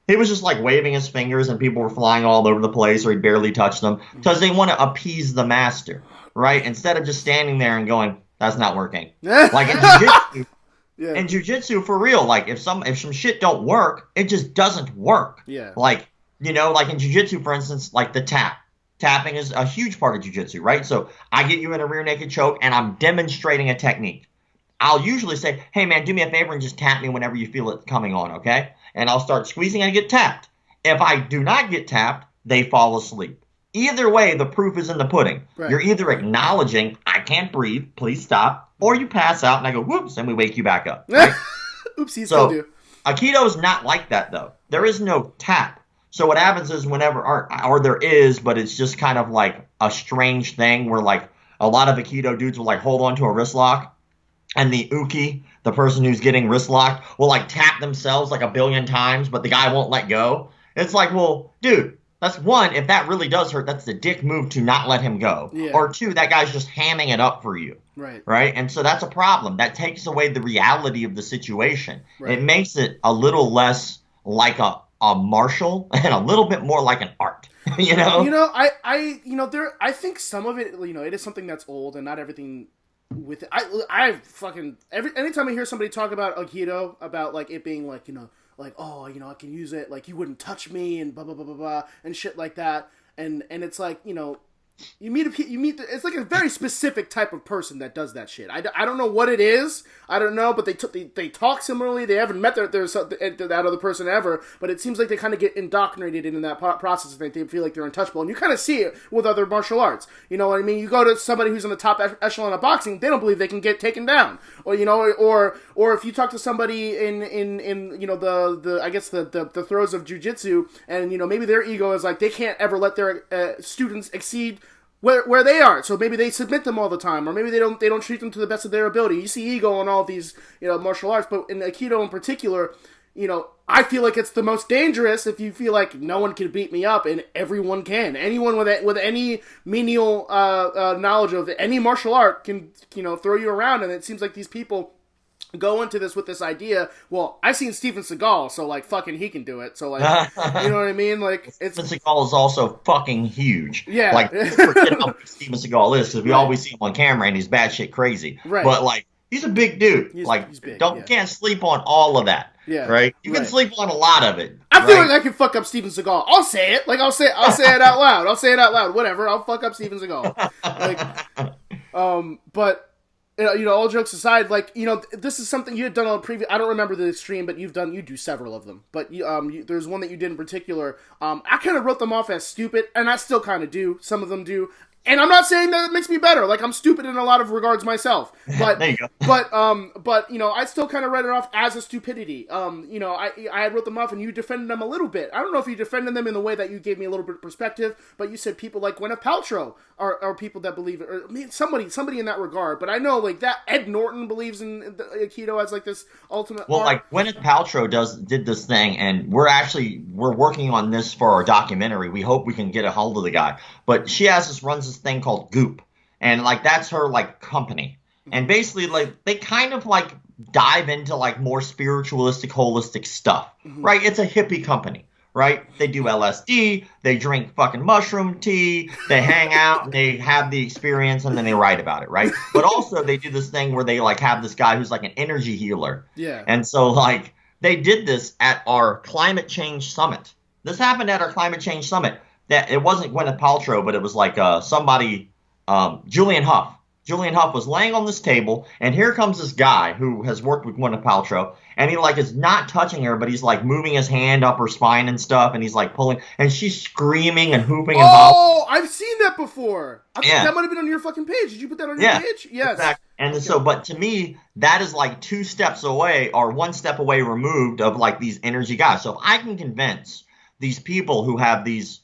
He was just waving his fingers, and people were flying all over the place, or he barely touched them, because they want to appease the master, right? Instead of just standing there and going, that's not working. In jiu-jitsu, yeah. In jiu-jitsu, for real, if some shit don't work, it just doesn't work. Yeah. In jiu-jitsu, for instance, the tap. Tapping is a huge part of jiu-jitsu, right? So I get you in a rear naked choke, and I'm demonstrating a technique. I'll usually say, hey, man, do me a favor and just tap me whenever you feel it coming on, okay? And I'll start squeezing and get tapped. If I do not get tapped, they fall asleep. Either way, the proof is in the pudding. Right. You're either acknowledging, I can't breathe, please stop, or you pass out and I go, whoops, and we wake you back up. Right? Oopsies, so Aikido is not like that, though. There is no tap. So what happens is whenever, or there is, but it's just kind of a strange thing where a lot of Aikido dudes will hold on to a wrist lock, and the uki, the person who's getting wrist locked, will tap themselves a billion times, but the guy won't let go. It's well, dude, that's one, if that really does hurt, that's the dick move to not let him go. Yeah. Or two, that guy's just hamming it up for you. Right. Right? And so that's a problem. That takes away the reality of the situation. Right. It makes it a little less like a martial and a little bit more like an art. You know? I think some of it, it is something that's old, and not everything with it. I fucking anytime I hear somebody talk about Aikido, about like it being like like, oh, I can use it, like you wouldn't touch me and blah blah blah blah blah and shit like that, and it's like it's like a very specific type of person that does that shit. I don't know what it is. I don't know, but they talk similarly. They haven't met that other person ever, but it seems like they kind of get indoctrinated in that process. They feel like they're untouchable, and you kind of see it with other martial arts. You know what I mean? You go to somebody who's in the top echelon of boxing, they don't believe they can get taken down, or or if you talk to somebody in the I guess the throes of jiu-jitsu, and maybe their ego is like they can't ever let their students exceed where they are, so maybe they submit them all the time, or maybe they don't treat them to the best of their ability. You see ego in all of these martial arts, but in Aikido in particular, I feel like it's the most dangerous if you feel like no one can beat me up, and everyone can. Anyone with any menial knowledge of any martial art can throw you around, and it seems like these people go into this with this idea, well, I've seen Steven Seagal, so like fucking he can do it. So like, you know what I mean? Like, Steven Seagal is also fucking huge. Yeah. Like, forget how big Steven Seagal is, because we always see him on camera and he's batshit crazy. Right. But like, he's a big dude. He's big, can't sleep on all of that. Yeah. Right. You can sleep on a lot of it. I feel like I can fuck up Steven Seagal. I'll say it. Like I'll say it out loud. I'll say it out loud. Whatever. I'll fuck up Steven Seagal. But. All jokes aside, like, this is something you had done on previous. I don't remember the extreme, but you do several of them. But there's one that you did in particular. I kind of wrote them off as stupid, and I still kind of do. Some of them do. And I'm not saying that it makes me better. Like, I'm stupid in a lot of regards myself. But there you go. but I still kind of read it off as a stupidity. I wrote them off, and you defended them a little bit. I don't know if you defended them in the way that you gave me a little bit of perspective, but you said people like Gwyneth Paltrow are people that believe it, or somebody in that regard. But I know like that Ed Norton believes in Aikido as like this ultimate. Well, art. like Gwyneth Paltrow did this thing, and we're working on this for our documentary. We hope we can get a hold of the guy, but she runs this thing called Goop, and like that's her like company, and basically like they kind of like dive into like more spiritualistic, holistic stuff, right? It's a hippie company, right? They do LSD, they drink fucking mushroom tea, they hang out, and they have the experience, and then they write about it, right? But also they do this thing where they like have this guy who's like an energy healer, and so like they did this at our climate change summit. This happened at our climate change summit. That it wasn't Gwyneth Paltrow, but it was like somebody, Julian Huff. Julian Huff was laying on this table, and here comes this guy who has worked with Gwyneth Paltrow, and he like is not touching her, but he's like moving his hand up her spine and stuff, and he's like pulling, and she's screaming and hooping and hollering. Oh, I've seen that before. I think that might have been on your fucking page. Did you put that on your page? Yes. Exactly. And so, but to me, that is like 2 steps away or 1 step away removed of like these energy guys. So if I can convince these people who have these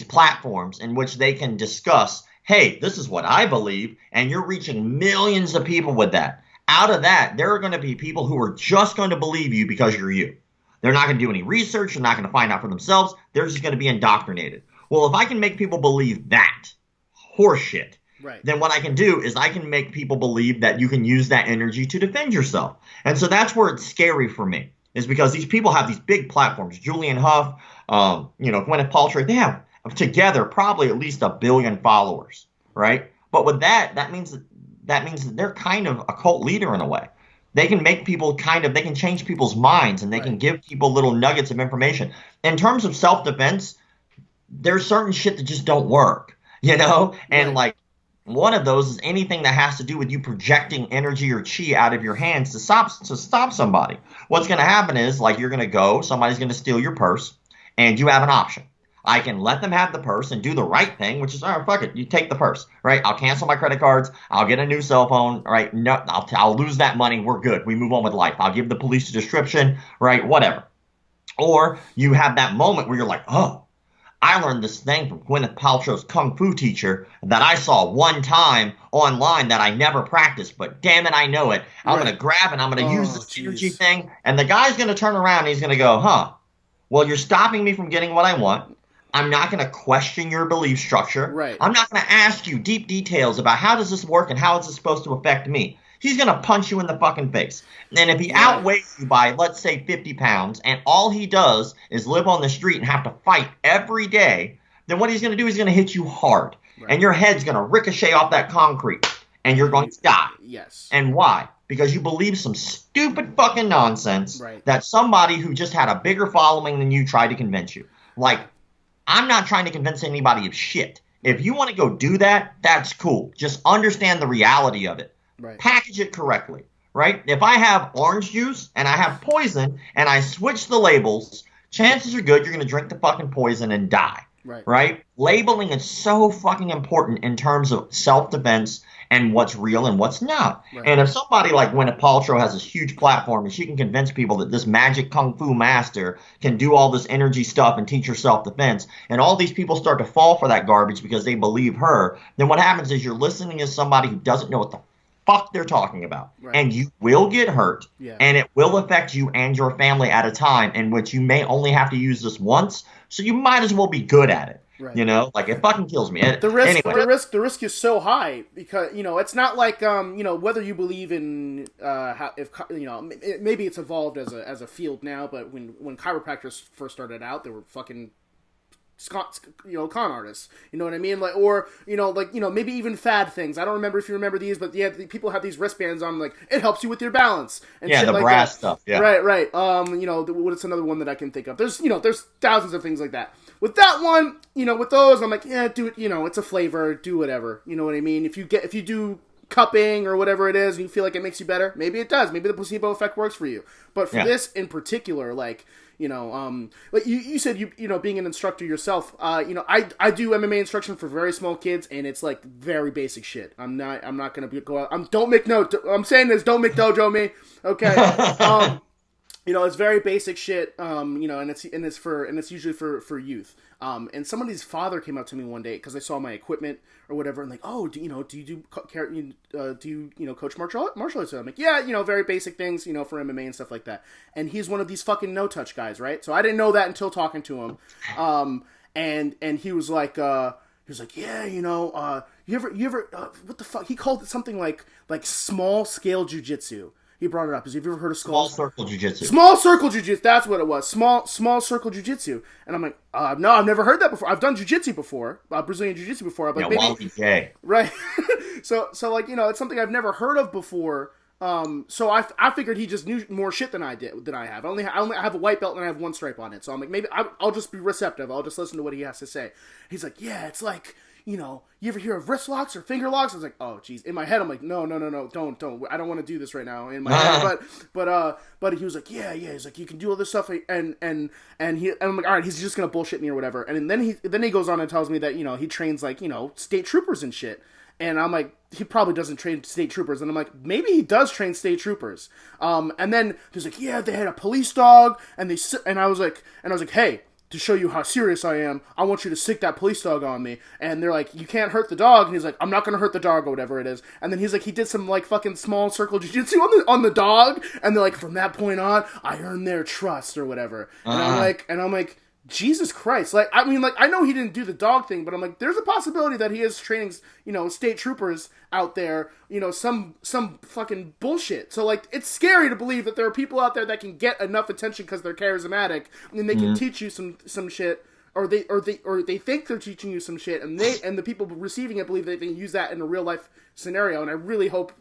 platforms in which they can discuss, hey, this is what I believe, and you're reaching millions of people with that. Out of that, there are going to be people who are just going to believe you because you're you. They're not going to do any research. They're not going to find out for themselves. They're just going to be indoctrinated. Well, if I can make people believe that horseshit, then what I can do is I can make people believe that you can use that energy to defend yourself. And so that's where it's scary for me, is because these people have these big platforms. Julian Huff, Gwyneth Paltrow, they have together probably at least 1 billion followers, right? But with that means that they're kind of a cult leader in a way. They can make people they can change people's minds, and they can give people little nuggets of information. In terms of self-defense, there's certain shit that just don't work, And like one of those is anything that has to do with you projecting energy or chi out of your hands to stop somebody. What's going to happen is like you're going to go, somebody's going to steal your purse, and you have an option. I can let them have the purse and do the right thing, which is, all right, fuck it, you take the purse, right? I'll cancel my credit cards. I'll get a new cell phone, right? No, I'll lose that money. We're good. We move on with life. I'll give the police a description, right? Whatever. Or you have that moment where you're like, oh, I learned this thing from Gwyneth Paltrow's kung fu teacher that I saw one time online that I never practiced, but damn it, I know it. I'm going to grab and I'm going to use this energy thing, and the guy's going to turn around and he's going to go, well, you're stopping me from getting what I want. I'm not going to question your belief structure. Right. I'm not going to ask you deep details about how does this work and how is it supposed to affect me. He's going to punch you in the fucking face. And if he outweighs you by, let's say, 50 pounds, and all he does is live on the street and have to fight every day, then what he's going to do is he's going to hit you hard. Right. And your head's going to ricochet off that concrete, and you're going to die. Yes. And why? Because you believe some stupid fucking nonsense that somebody who just had a bigger following than you tried to convince you. Like, I'm not trying to convince anybody of shit. If you want to go do that, that's cool. Just understand the reality of it. Right. Package it correctly, right? If I have orange juice and I have poison and I switch the labels, chances are good you're going to drink the fucking poison and die. Right? Labeling is so fucking important in terms of self-defense and what's real and what's not. Right. And if somebody like Gwyneth Paltrow has this huge platform and she can convince people that this magic kung fu master can do all this energy stuff and teach her self-defense, and all these people start to fall for that garbage because they believe her, then what happens is you're listening to somebody who doesn't know what the fuck they're talking about. Right. And you will get hurt, and it will affect you and your family at a time in which you may only have to use this once, so you might as well be good at it. Right. You know, like, it fucking kills me. The risk is so high because, you know, it's not like, you know, whether you believe in, maybe it's evolved as a field now, but when chiropractors first started out, they were fucking con artists, you know what I mean? Like, or, maybe even fad things. I don't remember if you remember these, but people have these wristbands on, like, it helps you with your balance. And shit, the like brass that. Stuff. Yeah. Right. What's another one that I can think of? There's thousands of things like that. With that one, with those, I'm like, yeah, do it, it's a flavor, do whatever. You know what I mean? If you do cupping or whatever it is and you feel like it makes you better, maybe it does. Maybe the placebo effect works for you. But for this in particular, like, like you said, being an instructor yourself, I do MMA instruction for very small kids, and it's like very basic shit. I'm not going to go out. I'm saying this, don't McDojo me. Okay. It's very basic shit, and it's usually for youth. And somebody's father came up to me one day because they saw my equipment or whatever, and like, oh, do you coach martial arts? So I'm like, yeah, very basic things, for MMA and stuff like that. And he's one of these fucking no touch guys, right? So I didn't know that until talking to him. And he was like, yeah, you ever what the fuck? He called it something like small scale jujitsu. He brought it up. Have you ever heard of small circle jiu-jitsu? Small circle jiu-jitsu. That's what it was. Small circle jiu-jitsu. And I'm like, no, I've never heard that before. I've done jiu-jitsu before, Brazilian jiu-jitsu before. I'm like, maybe gay. Right. so like, it's something I've never heard of before. So I figured he just knew more shit than I have. I have a white belt and I have one stripe on it. So I'm like, maybe I'll just be receptive. I'll just listen to what he has to say. He's like, yeah, it's like, you ever hear of wrist locks or finger locks? I was like, oh, geez. In my head, I'm like, no, don't. I don't want to do this right now. In my head, but he was like, yeah. He's like, you can do all this stuff, and I'm like, all right, he's just gonna bullshit me or whatever. And then he goes on and tells me that he trains like state troopers and shit. And I'm like, he probably doesn't train state troopers. And I'm like, maybe he does train state troopers. And then he's like, yeah, they had a police dog, and I was like, hey, to show you how serious I am, I want you to sick that police dog on me. And they're like, you can't hurt the dog. And he's like, I'm not going to hurt the dog or whatever it is. And then he's like, he did some like fucking small circle jiu-jitsu on the dog. And they're like, from that point on, I earned their trust or whatever. And I'm like, Jesus Christ. Like, I mean, like, I know he didn't do the dog thing, but I'm like, there's a possibility that he is training, state troopers out there, some fucking bullshit. So, like, it's scary to believe that there are people out there that can get enough attention because they're charismatic and they can teach you some shit, or they think they're teaching you some shit, and the people receiving it believe they can use that in a real life scenario. And I really hope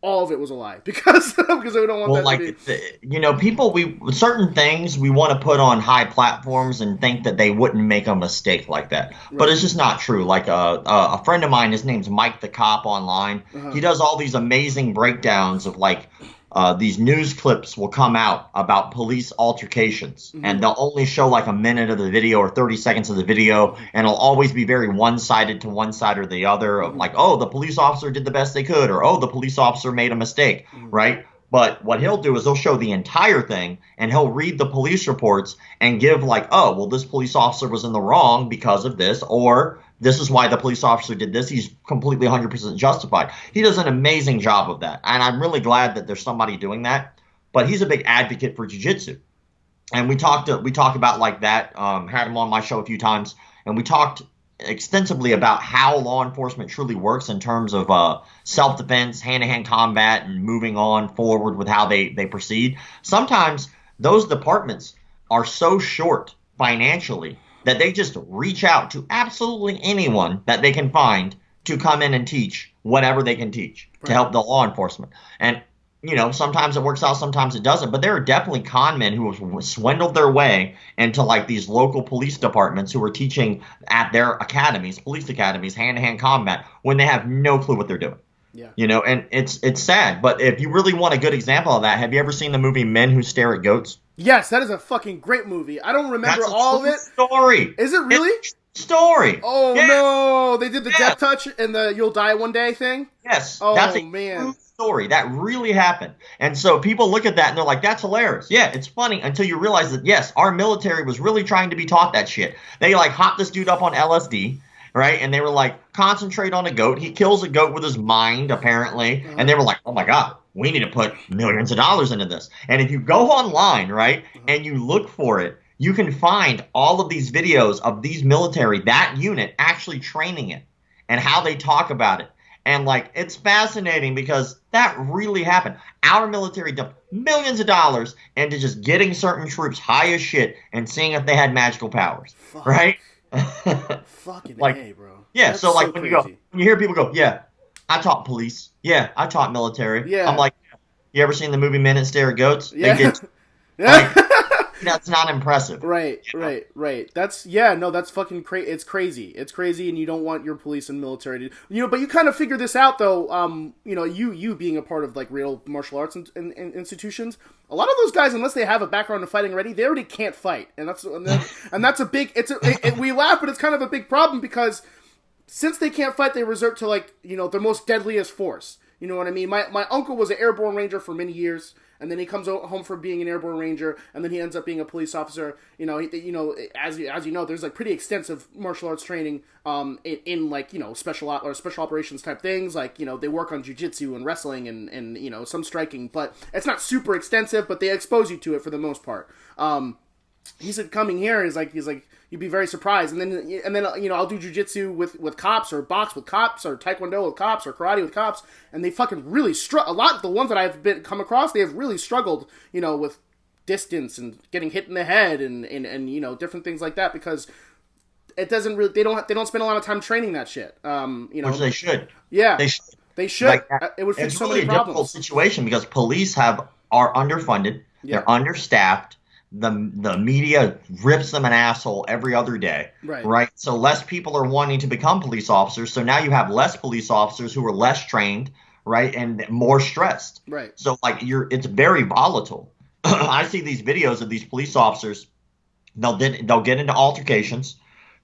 all of it was a lie because we don't want that to be. People, certain things we want to put on high platforms and think that they wouldn't make a mistake like that. Right. But it's just not true. Like a friend of mine, his name's Mike the Cop online. He does all these amazing breakdowns of like these news clips will come out about police altercations, and they'll only show like a minute of the video or 30 seconds of the video, and it'll always be very one-sided to one side or the other of like, oh, the police officer did the best they could, or oh, the police officer made a mistake, right? But what he'll do is he'll show the entire thing, and he'll read the police reports and give like, oh, well, this police officer was in the wrong because of this, or this is why the police officer did this. He's completely 100% justified. He does an amazing job of that. And I'm really glad that there's somebody doing that. But he's a big advocate for jiu-jitsu. And we talked about like that, had him on my show a few times. and we talked extensively about how law enforcement truly works in terms of self-defense, hand-to-hand combat, and moving on forward with how they proceed. Sometimes those departments are so short financially that they just reach out to absolutely anyone that they can find to come in and teach whatever they can teach to help the law enforcement. And sometimes it works out, sometimes it doesn't. But there are definitely con men who have swindled their way into like these local police departments who are teaching at their academies, police academies, hand-to-hand combat when they have no clue what they're doing. Yeah. And it's sad. But if you really want a good example of that, have you ever seen the movie Men Who Stare at Goats? Yes, that is a fucking great movie. I don't remember all of it. Story. Is it really? Story. Oh no, they did the death touch and the "you'll die one day" thing. Yes. Oh that's a man. True story that really happened. And so people look at that and they're like, "That's hilarious." Yeah, it's funny until you realize that yes, our military was really trying to be taught that shit. They like hopped this dude up on LSD. Right? And they were like, concentrate on a goat. He kills a goat with his mind, apparently. And they were like, oh my God, we need to put millions of dollars into this. And if you go online, right, and you look for it, you can find all of these videos of these military, that unit, actually training it and how they talk about it. And like, it's fascinating because that really happened. Our military dumped millions of dollars into just getting certain troops high as shit and seeing if they had magical powers, right? Fucking like, A, bro. Yeah, That's so like so when crazy. you hear people go, yeah, I taught police. Yeah, I taught military. Yeah. I'm like, you ever seen the movie Men That Stare at Goats? Yeah. They did. Yeah. Like, that's not impressive. Right. That's that's fucking crazy. It's crazy. It's crazy, and you don't want your police and military to, but you kind of figure this out though. You being a part of like real martial arts and institutions, a lot of those guys, unless they have a background in fighting already, they already can't fight, and that's a big. We laugh, but it's kind of a big problem because since they can't fight, they resort to like their most deadliest force. You know what I mean? My uncle was an airborne ranger for many years. And then he comes home from being an airborne ranger, and then he ends up being a police officer. As you know, there's like pretty extensive martial arts training, in like special operations type things. Like they work on jiu-jitsu and wrestling and some striking, but it's not super extensive. But they expose you to it for the most part. He said coming here he's like you'd be very surprised, and then I'll do jiu-jitsu with cops, or box with cops, or taekwondo with cops, or karate with cops, and they fucking really a lot of the ones that I've come across, they have really struggled with distance and getting hit in the head and different things like that, because it doesn't really they don't spend a lot of time training that shit. Which they should. Yeah, they should. Like, It would fix it's so really many a problems. difficult situation because police are underfunded. Yeah. They're understaffed. The media rips them an asshole every other day, right? So less people are wanting to become police officers. So now you have less police officers who are less trained, right, and more stressed. Right. So like it's very volatile. I see these videos of these police officers. They'll get into altercations.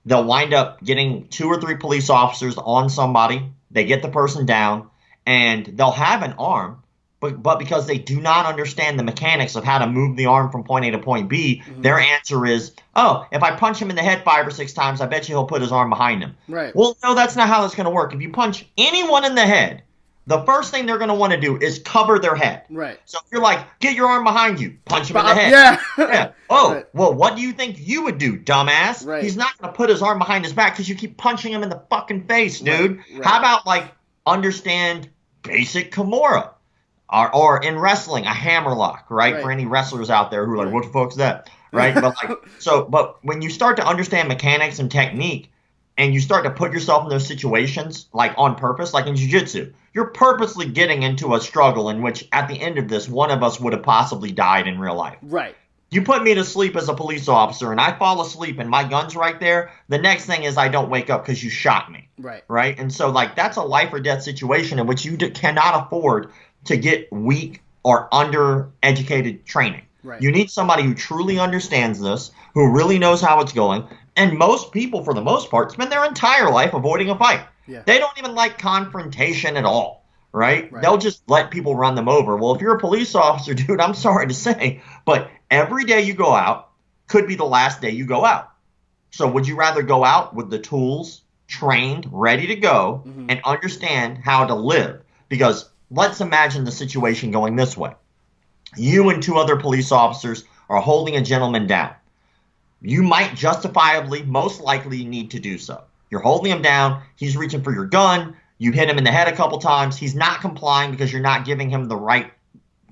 They'll wind up getting 2 or 3 police officers on somebody. They get the person down, and they'll have an arm. But because they do not understand the mechanics of how to move the arm from point A to point B, their answer is, oh, if I punch him in the head 5 or 6 times, I bet you he'll put his arm behind him. Right. Well, no, that's not how that's going to work. If you punch anyone in the head, the first thing they're going to want to do is cover their head. Right. So if you're like, get your arm behind you, punch him in the head. Yeah. Oh, right. Well, what do you think you would do, dumbass? Right. He's not going to put his arm behind his back because you keep punching him in the fucking face, dude. Right. How about, like, understand basic Kimura? Or in wrestling, a hammerlock, right? For any wrestlers out there who are like, what the fuck's that? Right? But when you start to understand mechanics and technique, and you start to put yourself in those situations, like on purpose, like in jiu-jitsu, you're purposely getting into a struggle in which, at the end of this, one of us would have possibly died in real life. Right. You put me to sleep as a police officer, and I fall asleep, and my gun's right there. The next thing is I don't wake up because you shot me. Right. Right? And so, like, that's a life or death situation in which you cannot afford to get weak or undereducated training. Right. You need somebody who truly understands this, who really knows how it's going. And most people, for the most part, spend their entire life avoiding a fight. Yeah. They don't even like confrontation at all, right? They'll just let people run them over. Well, if you're a police officer, dude, I'm sorry to say, but every day you go out could be the last day you go out. So would you rather go out with the tools, trained, ready to go, and understand how to live? Because let's imagine the situation going this way. You and 2 other police officers are holding a gentleman down. you might justifiably, most likely need to do so. You're holding him down. He's reaching for your gun. You hit him in the head a couple times. He's not complying because you're not giving him the right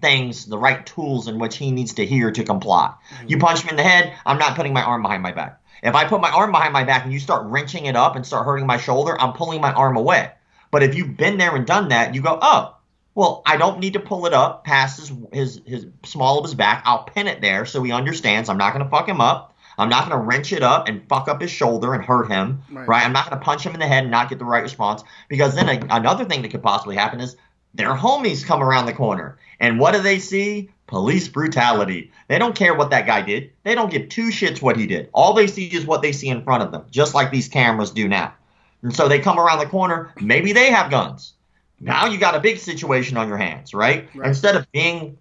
things, the right tools in which he needs to hear to comply. Mm-hmm. You punch him in the head. I'm not putting my arm behind my back. If I put my arm behind my back and you start wrenching it up and start hurting my shoulder, I'm pulling my arm away. But if you've been there and done that, you go, oh, well, I don't need to pull it up past his small of his back. I'll pin it there so he understands I'm not going to fuck him up. I'm not going to wrench it up and fuck up his shoulder and hurt him, right? I'm not going to punch him in the head and not get the right response, because then another thing that could possibly happen is their homies come around the corner. And what do they see? Police brutality. They don't care what that guy did. They don't give two shits what he did. All they see is what they see in front of them, just like these cameras do now. And so they come around the corner. Maybe they have guns. Now you got a big situation on your hands, right? Instead of being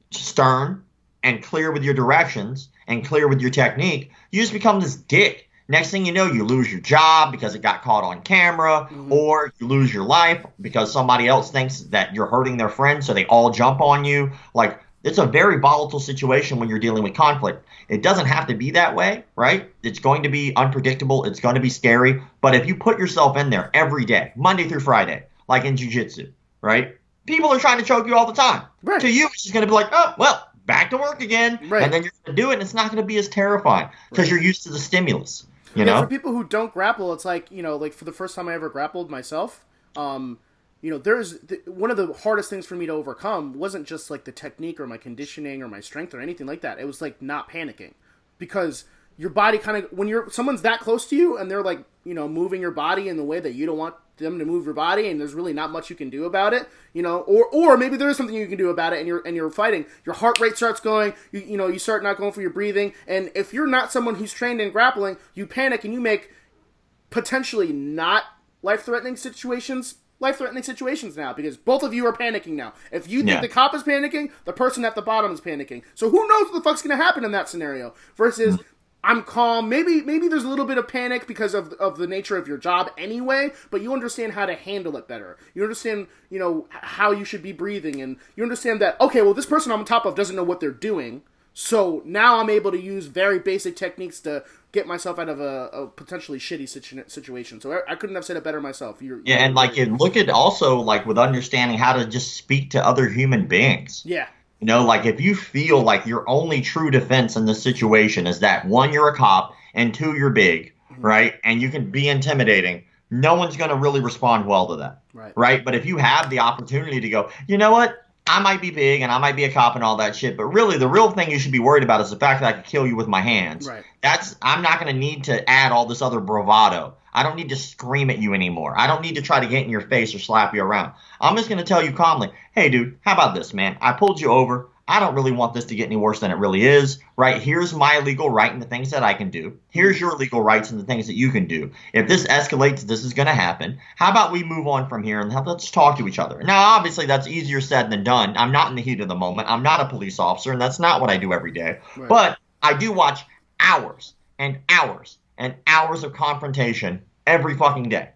stern and clear with your directions and clear with your technique, you just become this dick. Next thing you know, you lose your job because it got caught on camera, or you lose your life because somebody else thinks that you're hurting their friend, so they all jump on you. Like, it's a very volatile situation when you're dealing with conflict. It doesn't have to be that way, right? It's going to be unpredictable. It's going to be scary. But if you put yourself in there every day, Monday through Friday, like in jiu-jitsu, right? People are trying to choke you all the time. Right. To you, it's just going to be like, oh, well, back to work again. Right. And then you're going to do it, and it's not going to be as terrifying because you're used to the stimulus. You know? For people who don't grapple, it's like, like for the first time I ever grappled myself, there's one of the hardest things for me to overcome wasn't just like the technique or my conditioning or my strength or anything like that. It was like not panicking, because your body kind of, when someone's that close to you and they're like, moving your body in the way that you don't want them to move your body, and there's really not much you can do about it, or maybe there is something you can do about it, and you're fighting, your heart rate starts going, you start not going for your breathing, and if you're not someone who's trained in grappling, you panic and you make potentially not life-threatening situations now, because both of you are panicking now. If you think the cop is panicking, the person at the bottom is panicking. So who knows what the fuck's going to happen in that scenario? Versus, I'm calm. Maybe there's a little bit of panic because of the nature of your job anyway, but you understand how to handle it better. You understand, how you should be breathing, and you understand that, okay, well, this person I'm on top of doesn't know what they're doing, so now I'm able to use very basic techniques to get myself out of a potentially shitty situation. So I couldn't have said it better myself. And look at also, like, with understanding how to just speak to other human beings. Yeah. Like, if you feel like your only true defense in this situation is that, one, you're a cop, and two, you're big, right? And you can be intimidating, no one's going to really respond well to that, right? But if you have the opportunity to go, you know what? I might be big, and I might be a cop and all that shit, but really the real thing you should be worried about is the fact that I could kill you with my hands. Right. I'm not going to need to add all this other bravado. I don't need to scream at you anymore. I don't need to try to get in your face or slap you around. I'm just going to tell you calmly, hey, dude, how about this, man? I pulled you over. I don't really want this to get any worse than it really is, right? Here's my legal right and the things that I can do. Here's your legal rights and the things that you can do. If this escalates, this is going to happen. How about we move on from here and let's talk to each other? Now, obviously, that's easier said than done. I'm not in the heat of the moment. I'm not a police officer, and that's not what I do every day. Right. But I do watch hours and hours and hours of confrontation every fucking day.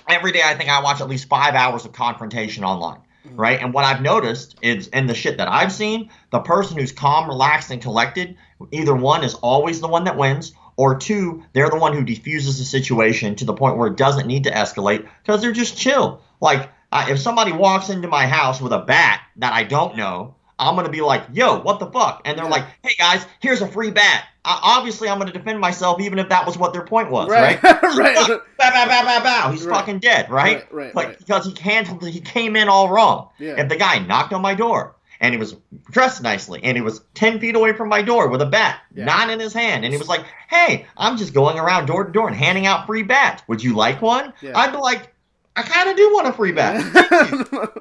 Every day, I think I watch at least 5 hours of confrontation online. Right? And what I've noticed is, in the shit that I've seen, the person who's calm, relaxed, and collected, either one, is always the one that wins, or two, they're the one who defuses the situation to the point where it doesn't need to escalate because they're just chill. Like, if somebody walks into my house with a bat that I don't know, I'm going to be like, yo, what the fuck? And they're like, hey, guys, here's a free bat. Obviously, I'm going to defend myself even if that was what their point was, right? Right. Bow, bow, bow, bow, bow. He's fucking dead, right? Because he came in all wrong. Yeah. If the guy knocked on my door and he was dressed nicely and he was 10 feet away from my door with a bat, not in his hand, and he was like, hey, I'm just going around door to door and handing out free bats. Would you like one? Yeah. I'd be like, I kind of do want a free bat.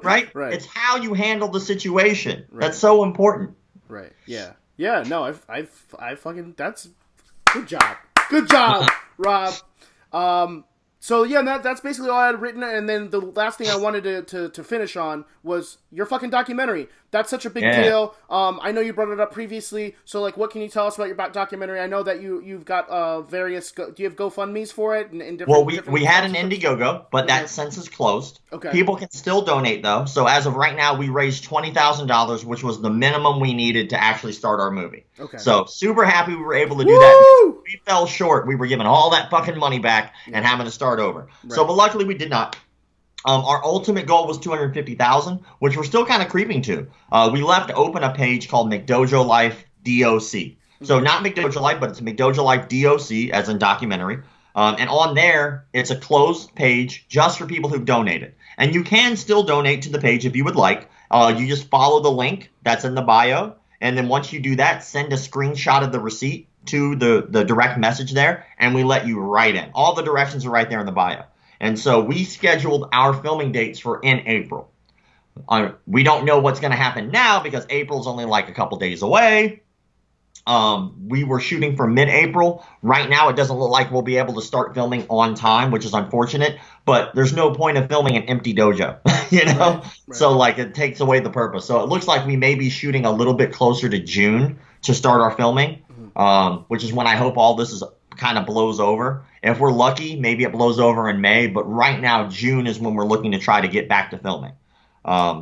Right? It's how you handle the situation. That's so important. Right. Yeah. Yeah, no, I fucking, that's, good job, Rob. So yeah, that's basically all I had written, and then the last thing I wanted to finish on was your fucking documentary. That's such a big deal. I know you brought it up previously. So, like, what can you tell us about your documentary? I know that you've got various. Do you have GoFundMes for it? In different, well, different we had an Indiegogo, but that since is closed. Okay. People can still donate though. So as of right now, we raised $20,000, which was the minimum we needed to actually start our movie. Okay. So super happy we were able to do that. Because we fell short. We were giving all that fucking money back and having to start over. Right. So, but luckily we did not. Our ultimate goal was $250,000, which we're still kind of creeping to. We left open a page called McDojo Life DOC. So not McDojo Life, but it's McDojo Life DOC, as in documentary. And on there, it's a closed page just for people who've donated. And you can still donate to the page if you would like. You just follow the link that's in the bio. And then once you do that, send a screenshot of the receipt to the direct message there, and we let you write in. All the directions are right there in the bio. And so we scheduled our filming dates for in April. We don't know what's going to happen now because April's only like a couple days away. We were shooting for mid-April. Right now, it doesn't look like we'll be able to start filming on time, which is unfortunate. But there's no point of filming an empty dojo, you know? Right. So, like, it takes away the purpose. So it looks like we may be shooting a little bit closer to June to start our filming, which is when I hope all this is kind of blows over. If we're lucky, maybe it blows over in May. But right now, June is when we're looking to try to get back to filming.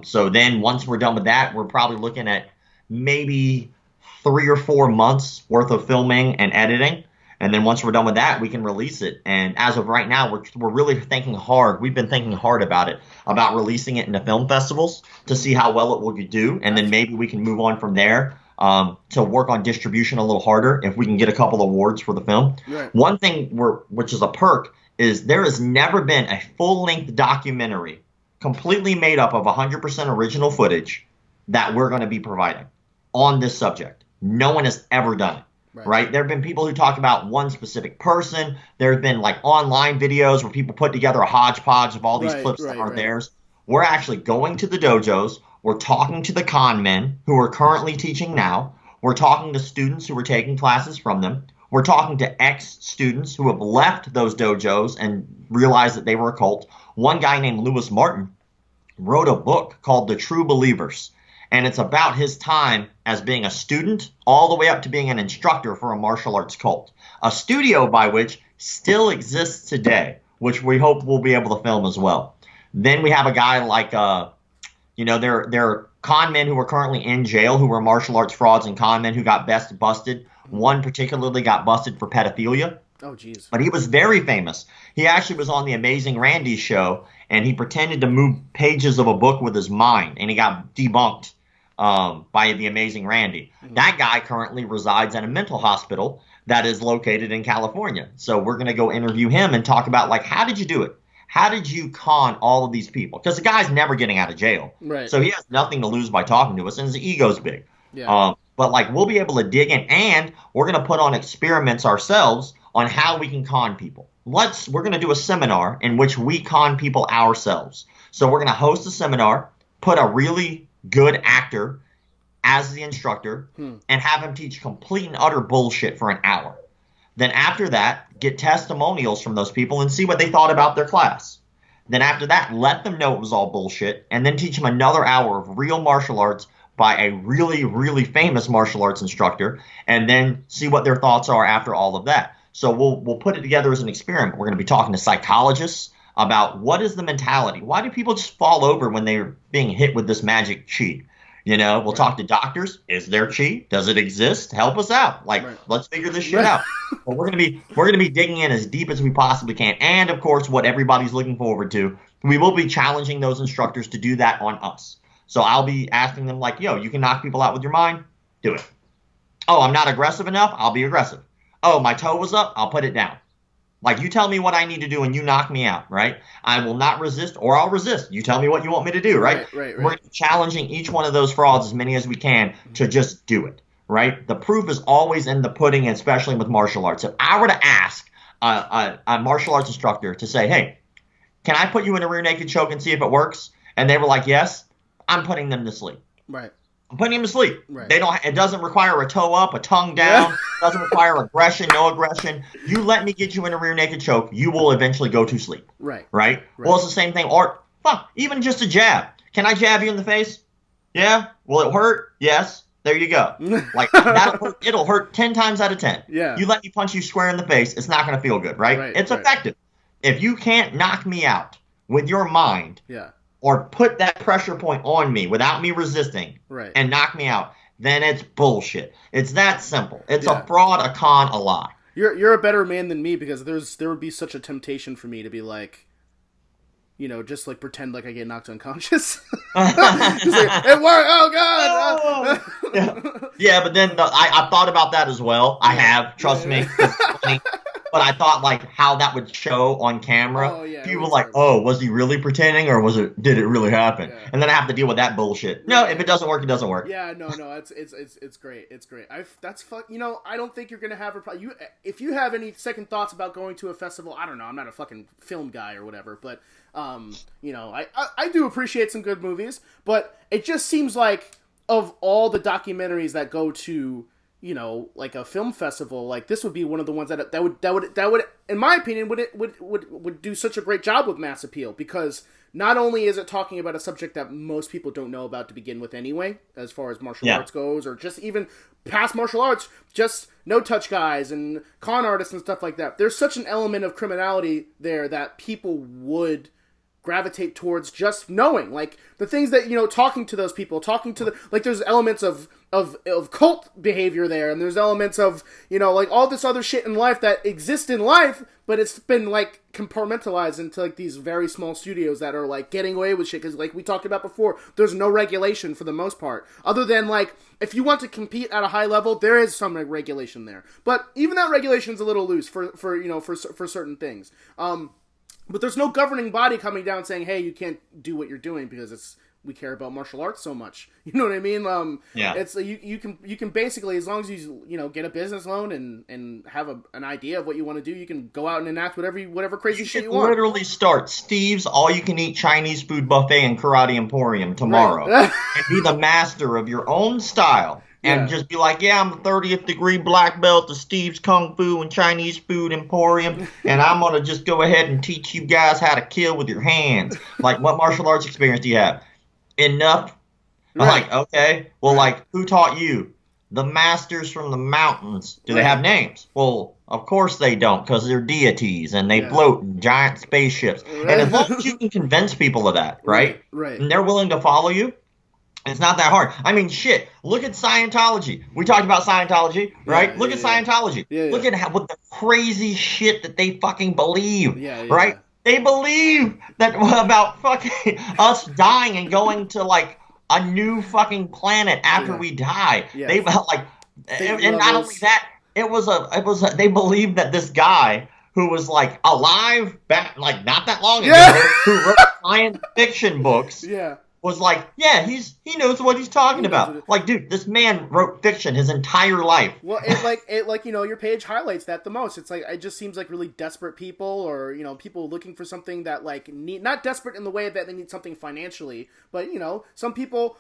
So then once we're done with that, we're probably looking at maybe 3 or 4 months worth of filming and editing. And then once we're done with that, we can release it. And as of right now, we're really thinking hard. We've been thinking hard about it, about releasing it into film festivals to see how well it will do. And then maybe we can move on from there to work on distribution a little harder if we can get a couple awards for the film. Right. One thing which is a perk is there has never been a full-length documentary completely made up of 100% original footage that we're going to be providing on this subject. No one has ever done it. Right? There have been people who talk about one specific person. There have been like online videos where people put together a hodgepodge of all these clips that aren't theirs. We're actually going to the dojos. We're talking to the con men who are currently teaching now. We're talking to students who are taking classes from them. We're talking to ex-students who have left those dojos and realized that they were a cult. One guy named Lewis Martin wrote a book called The True Believers. And it's about his time as being a student all the way up to being an instructor for a martial arts cult. A studio by which still exists today, which we hope we'll be able to film as well. Then we have a guy like, there are con men who are currently in jail who were martial arts frauds and con men who got busted. One particularly got busted for pedophilia. Oh, geez. But he was very famous. He actually was on the Amazing Randy show, and he pretended to move pages of a book with his mind, and he got debunked by the Amazing Randy. Mm-hmm. That guy currently resides at a mental hospital that is located in California. So we're going to go interview him and talk about, like, how did you do it? How did you con all of these people? Because the guy's never getting out of jail. Right. So he has nothing to lose by talking to us, and his ego's big. Yeah. But, like, we'll be able to dig in, and we're going to put on experiments ourselves on how we can con people. We're going to do a seminar in which we con people ourselves. So we're going to host a seminar, put a really good actor as the instructor, and have him teach complete and utter bullshit for an hour. Then after that, get testimonials from those people and see what they thought about their class. Then after that, let them know it was all bullshit, and then teach them another hour of real martial arts by a really, really famous martial arts instructor, and then see what their thoughts are after all of that. So we'll put it together as an experiment. We're going to be talking to psychologists about what is the mentality. Why do people just fall over when they're being hit with this magic chi? You know, we'll talk to doctors. Is there chi? Does it exist? Help us out. Like, let's figure this shit out. But we're gonna be digging in as deep as we possibly can. And of course, what everybody's looking forward to, we will be challenging those instructors to do that on us. So I'll be asking them, like, yo, you can knock people out with your mind? Do it. Oh, I'm not aggressive enough? I'll be aggressive. Oh, my toe was up? I'll put it down. Like, you tell me what I need to do and you knock me out, right? I will not resist, or I'll resist. You tell me what you want me to do, right? We're challenging each one of those frauds as many as we can to just do it, right? The proof is always in the pudding, especially with martial arts. If I were to ask a martial arts instructor to say, hey, can I put you in a rear naked choke and see if it works? And they were like, yes, I'm putting them to sleep. Right. I'm putting him to sleep. Right. It doesn't require a toe up, a tongue down. Doesn't require aggression, no aggression. You let me get you in a rear naked choke, you will eventually go to sleep. Right. Well, it's the same thing. Or, even just a jab. Can I jab you in the face? Yeah. Will it hurt? Yes. There you go. Like it'll hurt 10 times out of 10. Yeah. You let me punch you square in the face, it's not going to feel good, right? It's Right. effective. If you can't knock me out with your mind, Yeah. or put that pressure point on me without me resisting, Right. and knock me out, then it's bullshit. It's that simple. It's Yeah. a fraud, a con, a lie. You're a better man than me, because there would be such a temptation for me to be like, just like pretend like I get knocked unconscious. Just like, it worked. Oh God. Yeah, but then I thought about that as well. I have, trust me. It's funny. But I thought like how that would show on camera. Oh, yeah, People were like, "Oh, was he really pretending, or did it really happen?" Yeah. And then I have to deal with that bullshit. No, if it doesn't work, it doesn't work. Yeah, no, it's great. It's great. That's fun. I don't think you're gonna have a problem. If you have any second thoughts about going to a festival, I don't know. I'm not a fucking film guy or whatever, but I do appreciate some good movies. But it just seems like, of all the documentaries that go to, like a film festival, like this would be one of the ones that would, in my opinion, would do such a great job with mass appeal, because not only is it talking about a subject that most people don't know about to begin with anyway, as far as martial arts goes, or just even past martial arts, just no-touch guys and con artists and stuff like that. There's such an element of criminality there that people would gravitate towards just knowing, like the things that, talking to those people, like there's elements of cult behavior there, and there's elements of, like all this other shit in life that exists in life, but it's been like compartmentalized into like these very small studios that are like getting away with shit, because like we talked about before, there's no regulation for the most part, other than like if you want to compete at a high level, there is some regulation there, but even that regulation's a little loose for certain things. But there's no governing body coming down saying, "Hey, you can't do what you're doing because we care about martial arts so much." You know what I mean? Yeah. It's you can basically, as long as you get a business loan and have an idea of what you want to do, you can go out and enact whatever crazy shit you want. Literally start Steve's all-you-can-eat Chinese food buffet and karate emporium tomorrow, and be the master of your own style. And just be like, yeah, I'm a 30th degree black belt of Steve's Kung Fu and Chinese Food Emporium, and I'm going to just go ahead and teach you guys how to kill with your hands. Like, what martial arts experience do you have? Enough? I'm like, okay. Well, like, who taught you? The masters from the mountains. Do they have names? Well, of course they don't, because they're deities, and they float in giant spaceships. And as long as you can convince people of that, right? And they're willing to follow you, it's not that hard. I mean, shit. Look at Scientology. We talked about Scientology, right? Look at Scientology. Look at what the crazy shit that they fucking believe, right? They believe that about fucking us dying and going to like a new fucking planet after we die. They like, and not only that, they believed that this guy who was like alive back like not that long ago, who wrote science fiction books. Was like, yeah, he knows what he's talking about. Like, dude, this man wrote fiction his entire life. Well, your page highlights that the most. It's like, it just seems like really desperate people, or people looking for something that like need, not desperate in the way that they need something financially, but some people,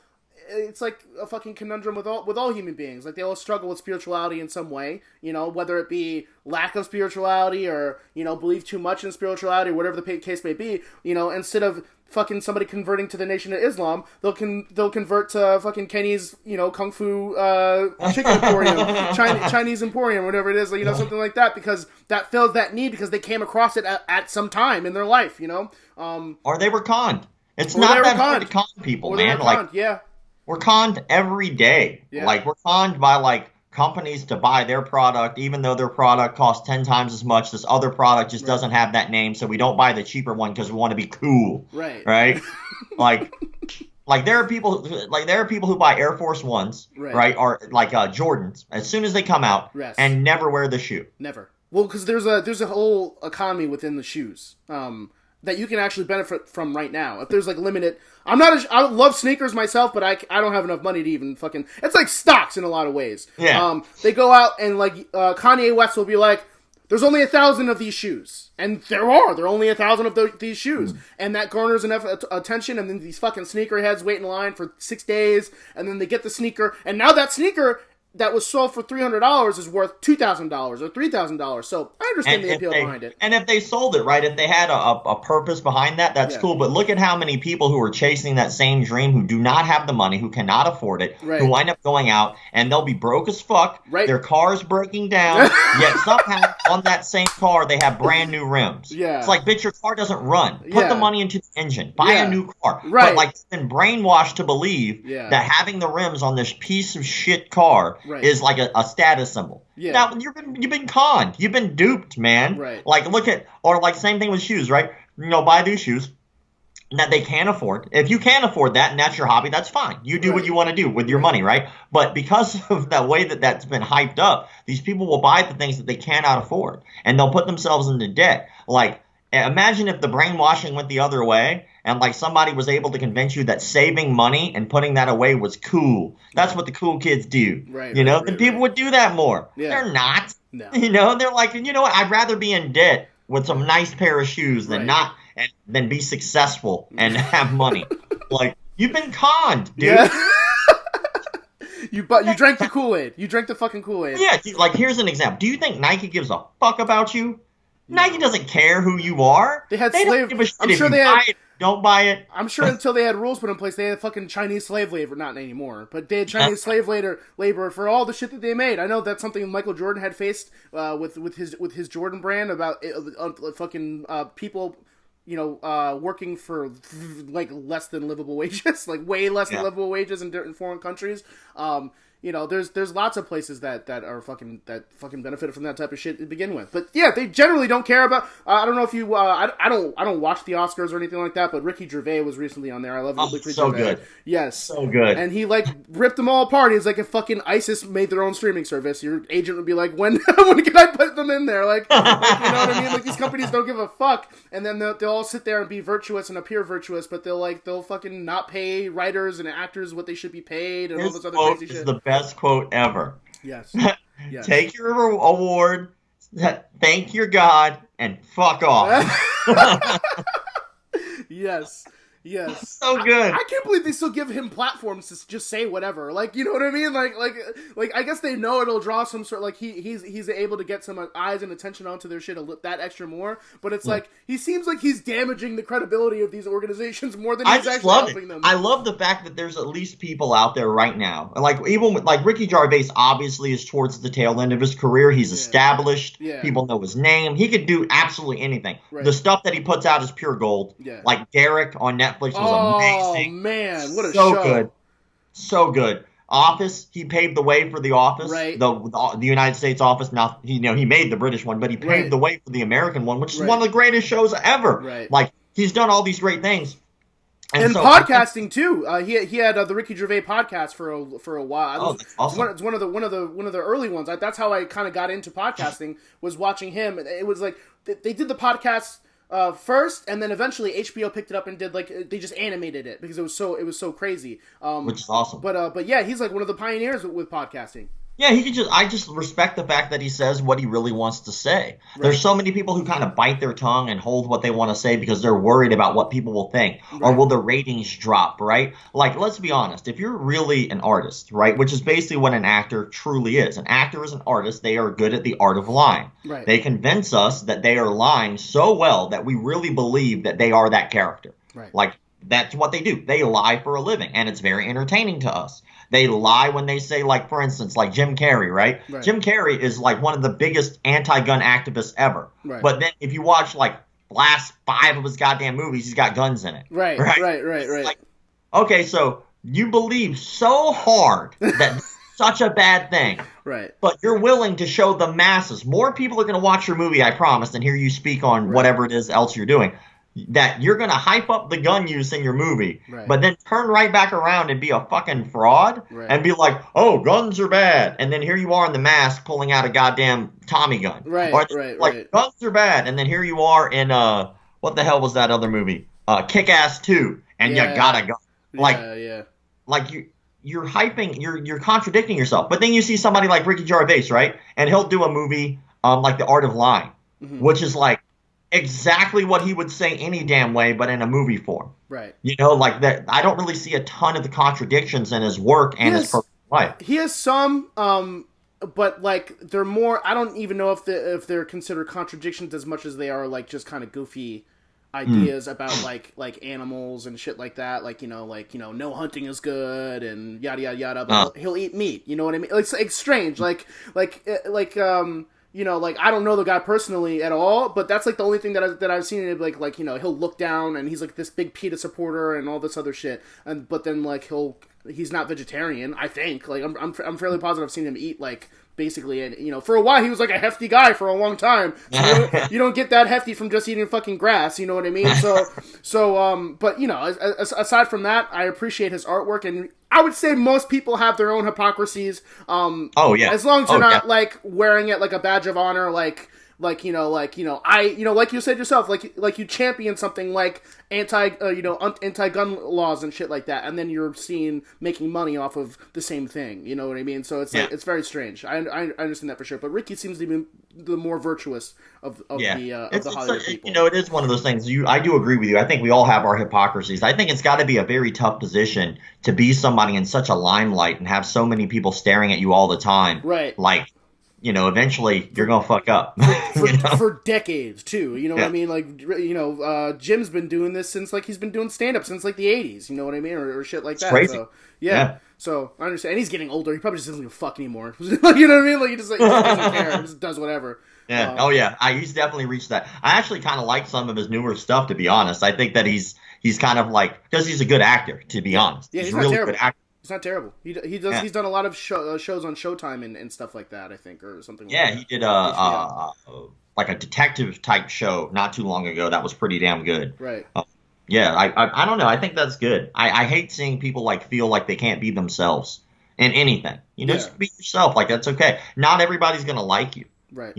it's like a fucking conundrum with all human beings. Like, they all struggle with spirituality in some way, whether it be lack of spirituality or believe too much in spirituality, or whatever the case may be. Instead of fucking somebody converting to the Nation of Islam, they'll convert to fucking Kenny's Kung Fu chicken emporium, Chinese emporium, whatever it is, something like that, because that fills that need, because they came across it at some time in their life, or they were conned. It's not that hard to con people, man. We're conned every day. Like, we're conned by like companies to buy their product, even though their product costs 10 times as much. This other product just doesn't have that name, so we don't buy the cheaper one because we want to be cool. Right? like there are people who buy Air Force Ones, right? Or like Jordans as soon as they come out and never wear the shoe. Never. Well, because there's a whole economy within the shoes. That you can actually benefit from right now. If there's like limited, I love sneakers myself, but I don't have enough money to even fucking. It's like stocks in a lot of ways. They go out and like Kanye West will be like, "There's only 1,000 of these shoes," and there are only 1,000 of these shoes, and that garners enough attention. And then these fucking sneakerheads wait in line for 6 days, and then they get the sneaker, and now that sneaker that was sold for $300 is worth $2,000 or $3,000. So I understand the appeal behind it. And if they sold it, right, if they had a purpose behind that, that's cool. But look at how many people who are chasing that same dream, who do not have the money, who cannot afford it, who wind up going out, and they'll be broke as fuck. Right. Their car's breaking down, yet somehow on that same car they have brand new rims. Yeah. It's like, bitch, your car doesn't run. Put the money into the engine. Buy a new car. Right. But like, you've been brainwashed to believe that having the rims on this piece of shit car is like a status symbol. Yeah. Now, you've been conned. You've been duped, man. Right. Like, look at, or like same thing with shoes, right? You know, buy these shoes that they can't afford. If you can't afford that and that's your hobby, that's fine. You do what you want to do with your money, right? But because of the way that's been hyped up, these people will buy the things that they cannot afford, and they'll put themselves into debt. Like, imagine if the brainwashing went the other way, and like somebody was able to convince you that saving money and putting that away was cool. That's what the cool kids do. Right. You know, then people would do that more. Yeah. They're not. No. You know, they're like, you know what? I'd rather be in debt with some nice pair of shoes than not, and than be successful and have money. Like, you've been conned, dude. Yeah. You drank the Kool-Aid. You drank the fucking Kool-Aid. Yeah. Like, here's an example. Do you think Nike gives a fuck about you? No. Nike doesn't care who you are. They don't give a shit. I'm sure they had. Don't buy it. I'm sure until they had rules put in place, they had fucking Chinese slave labor. Not anymore, but they had Chinese slave labor for all the shit that they made. I know that's something Michael Jordan had faced with his Jordan brand about fucking people, you know, working for like less than livable wages, like way less than livable wages in foreign countries. You know, there's lots of places that fucking benefited from that type of shit to begin with. But yeah, they generally don't care about. I don't know if you. I don't watch the Oscars or anything like that. But Ricky Gervais was recently on there. I love Ricky so Gervais. Good. Yes, so good. And he like ripped them all apart. He's like, if fucking ISIS made their own streaming service, your agent would be like, when can I put them in there? Like you know what I mean? Like, these companies don't give a fuck, and then they'll all sit there and be virtuous and appear virtuous, but they'll fucking not pay writers and actors what they should be paid and all this other crazy shit. The best quote ever. Yes. Yes. Take your award, thank your God, and fuck off. Yes. Yes. So good. I can't believe they still give him platforms to just say whatever. Like, you know what I mean? Like I guess they know it'll draw some sort, like he's able to get some eyes and attention onto their shit that extra more, but it's like he seems like he's damaging the credibility of these organizations more than he's actually helping them. I love the fact that there's at least people out there right now. Like, even with, like, Ricky Gervais obviously is towards the tail end of his career. He's established. Yeah. People know his name. He could do absolutely anything. Right. The stuff that he puts out is pure gold. Yeah. Like Jarrett on Netflix was amazing. Oh man, what a show! So good, so good. Office, he paved the way for The Office, right? The United States Office. Now he made the British one, but he paved the way for the American one, which is one of the greatest shows ever. Right. Like, he's done all these great things. And so, podcasting too. He had the Ricky Gervais podcast for a while. That's awesome. It's one of the early ones. That's how I kind of got into podcasting, was watching him. It was like they did the podcast first, and then eventually HBO picked it up and did, like, they just animated it because it was so crazy. Which is awesome. But yeah, he's like one of the pioneers with podcasting. Yeah, I just respect the fact that he says what he really wants to say. Right. There's so many people who kind of bite their tongue and hold what they want to say because they're worried about what people will think, or will the ratings drop, right? Like, let's be honest, if you're really an artist, right, which is basically what an actor truly is. An actor is an artist. They are good at the art of lying. Right. They convince us that they are lying so well that we really believe that they are that character. Right. Like, that's what they do. They lie for a living, and it's very entertaining to us. They lie when they say, like, for instance, like Jim Carrey, right? Jim Carrey is like one of the biggest anti-gun activists ever. Right. But then if you watch, like, last 5 of his goddamn movies, he's got guns in it. Right. Like, okay, so you believe so hard that such a bad thing. Right. But you're willing to show the masses. More people are going to watch your movie, I promise, and hear you speak on whatever it is else you're doing. That you're going to hype up the gun use in your movie, but then turn right back around and be a fucking fraud and be like, oh, guns are bad. And then here you are in The Mask pulling out a goddamn Tommy gun. Guns are bad. And then here you are in, what the hell was that other movie? Kick-Ass 2. And you got a gun. Like you're hyping, you're contradicting yourself. But then you see somebody like Ricky Gervais, right? And he'll do a movie like The Art of Lying, which is like exactly what he would say any damn way, but in a movie form. Right. You know, like that. I don't really see a ton of the contradictions in his work and his Right. He has some, but like they're more. I don't even know if they're considered contradictions as much as they are like just kind of goofy ideas about like animals and shit like that. Like no hunting is good and yada yada yada. But he'll eat meat. You know what I mean? It's strange. Like I don't know the guy personally at all, but that's like the only thing that I've seen. Like he'll look down and he's like this big PETA supporter and all this other shit. But then like he's not vegetarian. I think like I'm fairly positive I've seen him eat like basically, and for a while he was like a hefty guy for a long time. So you don't get that hefty from just eating fucking grass. You know what I mean? But aside from that, I appreciate his artwork and. I would say most people have their own hypocrisies. Oh yeah. As long as you're not like wearing it like a badge of honor, like you said yourself, like you champion something like anti-gun laws and shit like that, and then you're seen making money off of the same thing. You know what I mean? So it's like, it's very strange. I understand that for sure. But Ricky seems to be the more virtuous of the Hollywood people. It is one of those things. I do agree with you. I think we all have our hypocrisies. I think it's got to be a very tough position to be somebody in such a limelight and have so many people staring at you all the time. Right. Like, eventually you're gonna fuck up for decades too. You know what I mean? Like, Jim's been doing this since like he's been doing stand up since like the 80s. You know what I mean? Or shit like that. Crazy. So yeah. So I understand. And he's getting older. He probably just doesn't give a fuck anymore. You know what I mean? Like he just doesn't care. He just does whatever. Yeah. He's definitely reached that. I actually kind of like some of his newer stuff, to be honest. I think that he's kind of like, because he's a good actor, to be honest. Yeah, he's really terrible. good actor. It's not terrible. He does. Yeah. He's done a lot of shows on Showtime and stuff like that. I think, or something. Like that. He did like a detective type show not too long ago. That was pretty damn good. Right. I don't know. I think that's good. I hate seeing people like feel like they can't be themselves in anything. Just be yourself. Like that's okay. Not everybody's gonna like you. Right.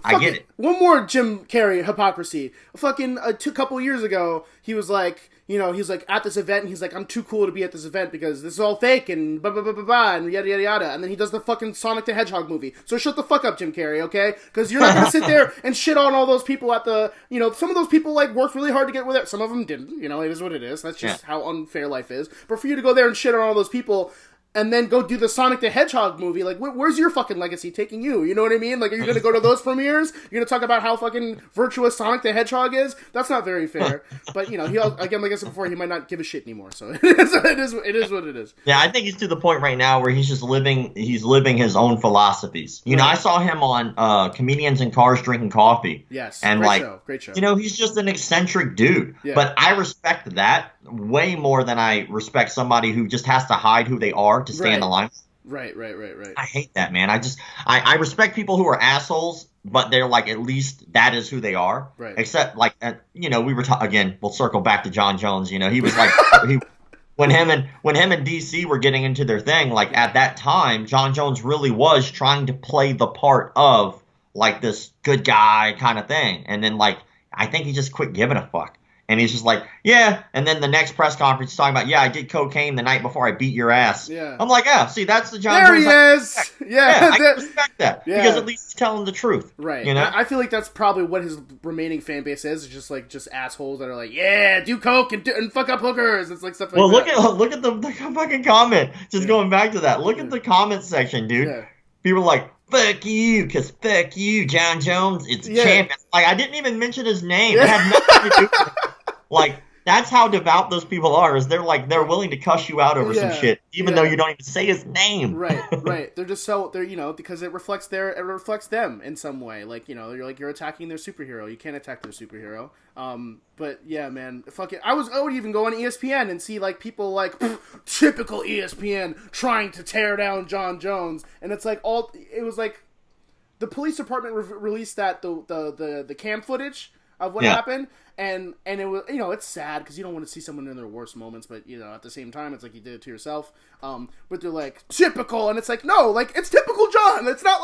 I get it. One more Jim Carrey hypocrisy. Fucking a couple years ago, he was like. He's like at this event and he's like, I'm too cool to be at this event because this is all fake and blah, blah, blah, blah, blah, and yada, yada, yada. And then he does the fucking Sonic the Hedgehog movie. So shut the fuck up, Jim Carrey, okay? Because you're not going to sit there and shit on all those people at the, some of those people like worked really hard to get with it. Some of them didn't, it is what it is. That's just how unfair life is. But for you to go there and shit on all those people and then go do the Sonic the Hedgehog movie, like, where's your fucking legacy taking you? You know what I mean? Like, are you going to go to those premieres? You're going to talk about how fucking virtuous Sonic the Hedgehog is? That's not very fair. But, he again, like I said before, he might not give a shit anymore. So it is what it is. Yeah, I think he's to the point right now where he's just living his own philosophies. I saw him on Comedians in Cars Drinking Coffee. Yes, and great show. He's just an eccentric dude. Yeah. But I respect that way more than I respect somebody who just has to hide who they are to stay in the line. Right. I hate that, man. I respect people who are assholes, but they're like, at least that is who they are. Right. Except like, we were again, we'll circle back to John Jones. He was like, when him and DC were getting into their thing, like at that time, John Jones really was trying to play the part of like this good guy kind of thing. And then like, I think he just quit giving a fuck. And he's just like, yeah. And then the next press conference, he's talking about, I did cocaine the night before I beat your ass. Yeah. I'm like, see, that's the John Jones. There he is. Yeah. I respect that. Yeah. Because at least he's telling the truth. Right. I feel like that's probably what his remaining fan base is. Just assholes that are like, yeah, do coke and fuck up hookers. It's like stuff like that. Well, look at the fucking comment. Just going back to that. Look at the comment section, dude. Yeah. People are like, fuck you, because fuck you, John Jones. It's champion. Like, I didn't even mention his name. It had nothing to do with it. Like, that's how devout those people are, is they're willing to cuss you out over some shit, even though you don't even say his name. Right. They're just because it reflects them in some way. Like, you're attacking their superhero. You can't attack their superhero. But yeah, man, fuck it. I would even go on ESPN and see like people like typical ESPN trying to tear down John Jones, and it's like it was like the police department released that the cam footage of what happened. And it was, it's sad because you don't want to see someone in their worst moments, but, at the same time, it's like you did it to yourself. But they're like, typical. And it's like, no, like, it's typical John. It's not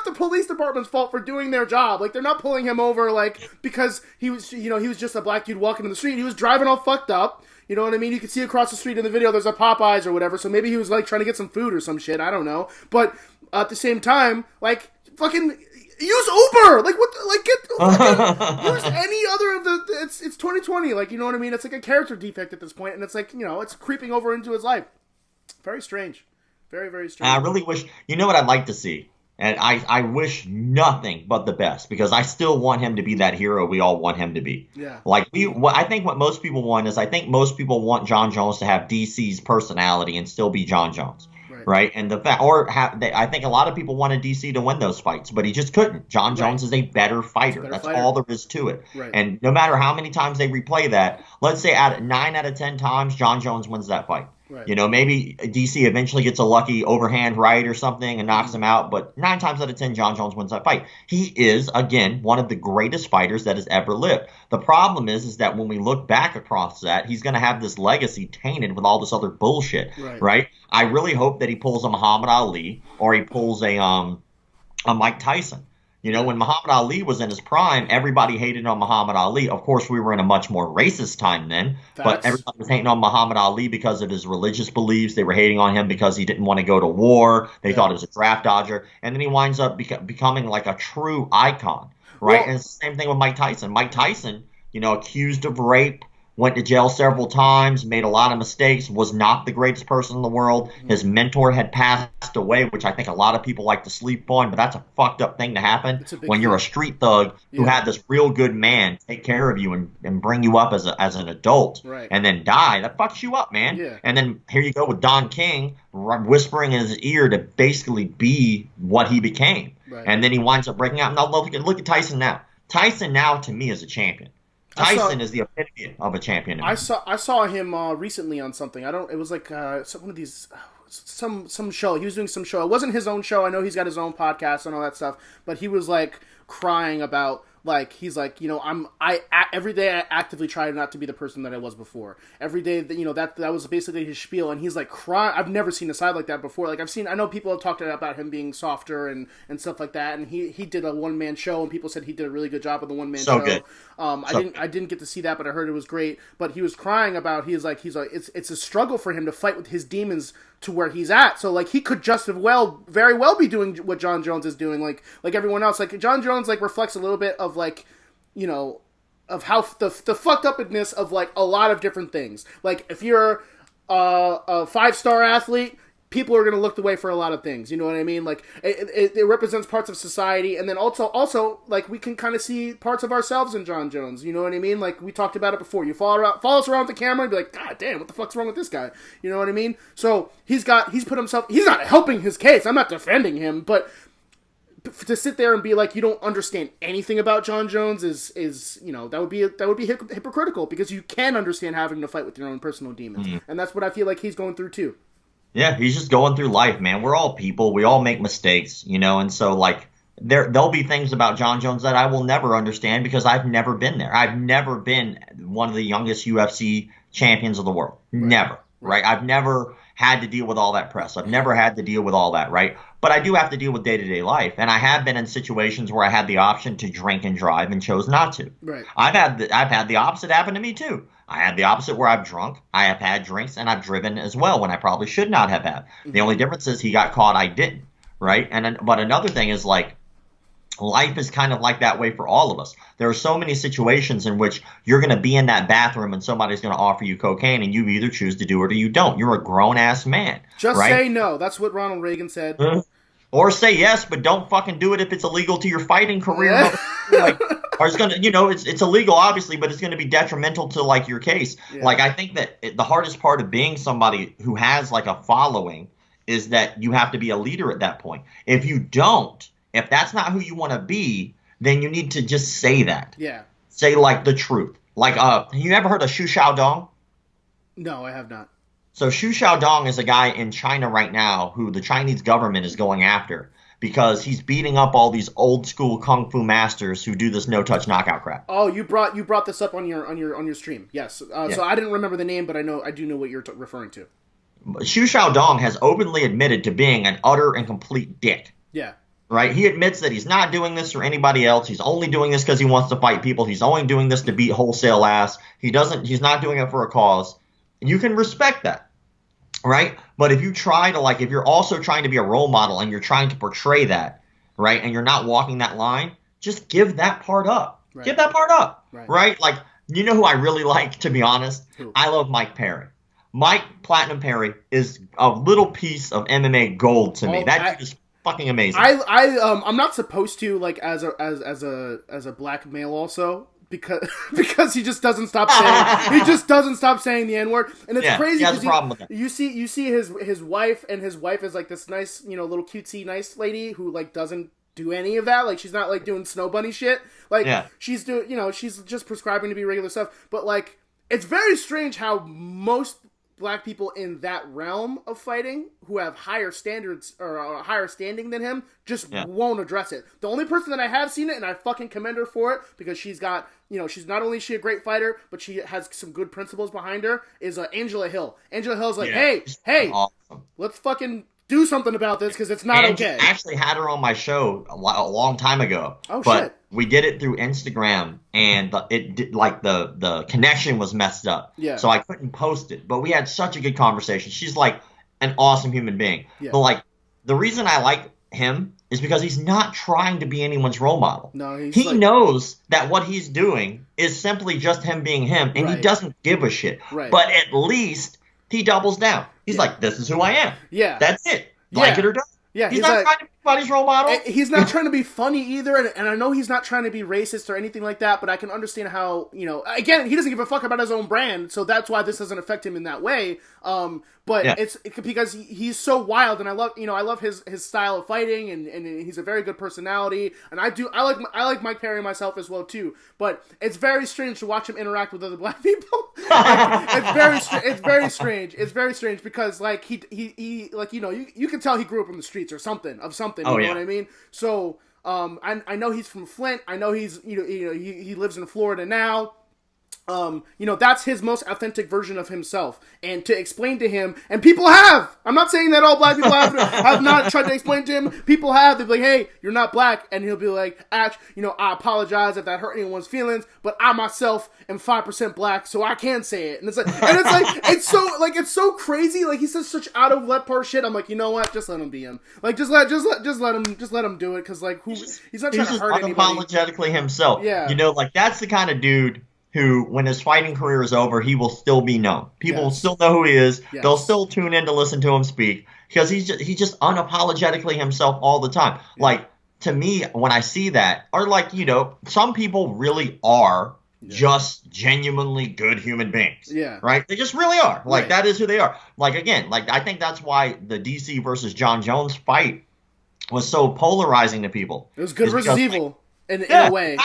the police department's fault for doing their job. Like, they're not pulling him over, like, because he was just a black dude walking in the street. He was driving all fucked up. You know what I mean? You can see across the street in the video, there's a Popeyes or whatever. So maybe he was, like, trying to get some food or some shit. I don't know. But at the same time, like, fucking... use Uber! Like, what? Like, use any other of the... It's 2020, like, you know what I mean? It's like a character defect at this point, and it's like, it's creeping over into his life. Very strange. Very, very And I strange. really wish, you know what I'd like to see? And I wish nothing but the best because I still want him to be that hero we all want him to be. Yeah. Like I think what most people want is I think most people want John Jones to have DC's personality and still be John Jones, Right. right? And the fact, or I think a lot of people wanted DC to win those fights, but he just couldn't. John Jones is a better fighter. That's all there is to it. Right. And no matter how many times they replay that, let's say at 9 out of 10 times, John Jones wins that fight. Right. You know, maybe DC eventually gets a lucky overhand right or something and knocks him out, but 9 times out of 10, John Jones wins that fight. He is, again, one of the greatest fighters that has ever lived. The problem is that when we look back across that, he's going to have this legacy tainted with all this other bullshit, right? I really hope that he pulls a Muhammad Ali or he pulls a Mike Tyson. You know, when Muhammad Ali was in his prime, everybody hated on Muhammad Ali. Of course, we were in a much more racist time then, but everybody was hating on Muhammad Ali because of his religious beliefs. They were hating on him because he didn't want to go to war. They thought he was a draft dodger. And then he winds up becoming like a true icon, right? And it's the same thing with Mike Tyson. Mike Tyson, you know, accused of rape, went to jail several times, made a lot of mistakes, was not the greatest person in the world. His mentor had passed away, which I think a lot of people like to sleep on, but that's a fucked up thing to happen when you're a street thug who had this real good man take care of you and bring you up as an adult and then die. That fucks you up, man. Yeah. And then here you go with Don King whispering in his ear to basically be what he became. And then he winds up breaking out. Now look at Tyson now. Tyson now, to me, is a champion. Tyson is the epitome of a champion. I saw him recently on something. It was like one of these some show. He was doing some show. It wasn't his own show. I know he's got his own podcast and all that stuff. But he was like crying about. Like, he's like, you know, every day I actively try not to be the person that I was before. Every day, you know, that was basically his spiel, and he's like crying. I've never seen a side like that before. Like, I know people have talked about him being softer and stuff like that, and he did a one-man show, and people said he did a really good job with the one-man show. Good. I didn't get to see that, but I heard it was great. But he was crying about, he's like, it's a struggle for him to fight with his demons to where he's at. So, like, he could very well be doing what John Jones is doing, like everyone else. Like, John Jones, like, reflects a little bit of, like, you know, of how the fucked upness of, like, a lot of different things. Like, if you're a 5-star athlete, people are going to look the way for a lot of things. You know what I mean? Like, it represents parts of society, and then also, like, we can kind of see parts of ourselves in John Jones. You know what I mean? Like, we talked about it before. You follow us around with the camera and be like, God damn, what the fuck's wrong with this guy? You know what I mean? So, he's put himself, he's not helping his case. I'm not defending him, but to sit there and be like, you don't understand anything about John Jones is you know, that would be hypocritical, because you can understand having to fight with your own personal demons. And that's what I feel like he's going through too. Yeah, he's just going through life, man. We're all people. We all make mistakes, you know, and so, like, there'll be things about John Jones that I will never understand because I've never been there. I've never been one of the youngest UFC champions of the world. Never, right? I've never had to deal with all that press. I've never had to deal with all that, right? But I do have to deal with day-to-day life, and I have been in situations where I had the option to drink and drive and chose not to. Right. I've had the opposite happen to me too. I had the opposite where I've drunk, I have had drinks, and I've driven as well when I probably should not have had. The only difference is he got caught, I didn't, right? But another thing is, like, life is kind of like that way for all of us. There are so many situations in which you're going to be in that bathroom and somebody's going to offer you cocaine, and you either choose to do it or you don't. You're a grown-ass man. Just right? say no. That's what Ronald Reagan said. Or say yes, but don't fucking do it if it's illegal to your fighting career. Like, or it's gonna, you know, it's illegal obviously, but it's going to be detrimental to, like, your case. Like, I think that the hardest part of being somebody who has, like, a following is that you have to be a leader at that point. If you don't, if that's not who you want to be, then you need to just say that. Yeah. Say, like, the truth. Like, you ever heard of Xu Xiaodong? No, I have not. So Xu Xiaodong is a guy in China right now who the Chinese government is going after because he's beating up all these old school kung fu masters who do this no touch knockout crap. Oh, you brought this up on your stream. Yes. So I didn't remember the name, but I do know what you're referring to. Xu Xiaodong has openly admitted to being an utter and complete dick. Yeah. Right? He admits that he's not doing this for anybody else. He's only doing this because he wants to fight people. He's only doing this to beat wholesale ass. He's not doing it for a cause. You can respect that. Right? But if you try to, like, if you're also trying to be a role model and you're trying to portray that, right, and you're not walking that line, just give that part up. Right. Give that part up. Right? Like, you know who I really like, to be honest? Who? I love Mike Perry. Mike Platinum Perry is a little piece of MMA gold to me. Oh, That dude is fucking amazing. I'm not supposed to, like, as a black male also, because he just doesn't stop saying the N-word, and it's crazy. He has a problem with that. You see his wife, and his wife is like this nice, little cutesy nice lady who, like, doesn't do any of that. Like, she's not, like, doing snow bunny shit. Like, she's doing, she's just prescribing to be regular stuff. But, like, it's very strange how most black people in that realm of fighting who have higher standards or a higher standing than him just won't address it. The only person that I have seen it, and I fucking commend her for it, because she's got, she's not only is she a great fighter, but she has some good principles behind her, is Angela Hill. Angela Hill's like, hey, awesome. Let's fucking do something about this, because it's not okay. I actually had her on my show a long time ago. Oh, but shit. We did it through Instagram, and the connection was messed up. Yeah. So I couldn't post it. But we had such a good conversation. She's like an awesome human being. Yeah. But like the reason I like him is because he's not trying to be anyone's role model. No, he knows that what he's doing is simply just him being him, and he doesn't give a shit. Right. But at least he doubles down. He's like, this is who I am. Yeah. That's it. Like it or don't. Yeah, he's not trying to be anybody's role model. He's not trying to be funny either, and I know he's not trying to be racist or anything like that, but I can understand how, again, he doesn't give a fuck about his own brand, so that's why this doesn't affect him in that way. But it's because he's so wild, and I love his style of fighting, and he's a very good personality, and I like Mike Perry myself as well too. But it's very strange to watch him interact with other black people. It's very strange. It's very strange because like he like you can tell he grew up in the streets or something. You know what I mean? So I know he's from Flint. I know he's he lives in Florida now. That's his most authentic version of himself. And to explain to him, and people have, I'm not saying that all black people have not tried to explain to him. People have. They'll be like, hey, you're not black. And he'll be like, I apologize if that hurt anyone's feelings, but I myself am 5% black, so I can say it. And it's so crazy. Like, he says such out of left part shit. I'm like, you know what? Just let him be him. Like, just let him do it. Cause like, he's not trying to hurt anybody. Unapologetically himself. Yeah. Like that's the kind of dude who, when his fighting career is over, he will still be known. People will still know who he is. Yes. They'll still tune in to listen to him speak because he's just unapologetically himself all the time. Yeah. Like, to me, when I see that, or like, some people really are just genuinely good human beings. Yeah. Right? They just really are. Like, that is who they are. Like, again, like, I think that's why the DC versus John Jones fight was so polarizing to people. It was good versus evil. In a way.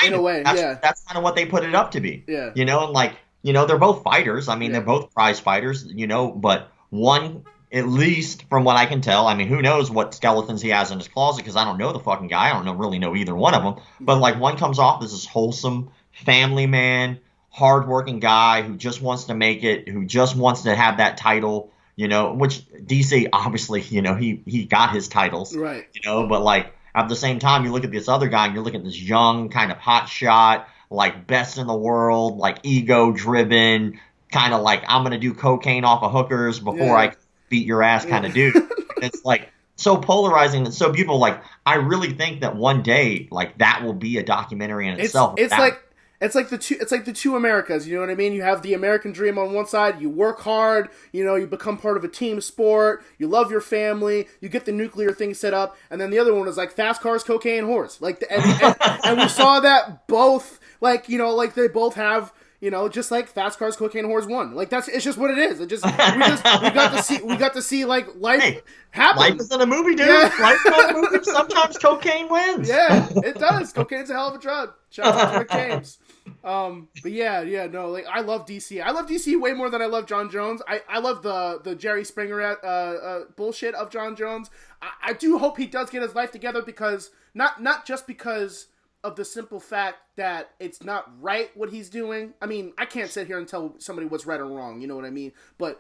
That's kind of what they put it up to be. Yeah. And like, they're both fighters. I mean, they're both prize fighters, but one, at least from what I can tell, I mean, who knows what skeletons he has in his closet, because I don't know the fucking guy. I don't really know either one of them. But like, one comes off as this wholesome family man, hardworking guy who just wants to make it, who just wants to have that title, which DC, obviously, he got his titles. Right. But like, at the same time, you look at this other guy and you're looking at this young, kind of hot shot, like best in the world, like ego driven, kind of like I'm going to do cocaine off of hookers before I beat your ass kind of dude. It's like so polarizing and so beautiful. Like, I really think that one day, like, that will be a documentary in itself. It's like the two Americas, you know what I mean? You have the American dream on one side, you work hard, you become part of a team sport, you love your family, you get the nuclear thing set up, and then the other one is like fast cars, cocaine, whores. Like, and we saw that both, like, like they both have, just like fast cars, cocaine, whores won. Like, it's just what it is. We got to see like life happen. Life is in a movie, dude. Yeah. Life is in a movie. Sometimes cocaine wins. Yeah, it does. Cocaine's a hell of a drug. Shout out to Rick James. But no, like, I love DC. I love DC way more than I love John Jones. I love the Jerry Springer bullshit of John Jones. I do hope he does get his life together, because not just because of the simple fact that it's not right what he's doing. I mean, I can't sit here and tell somebody what's right or wrong, you know what I mean? But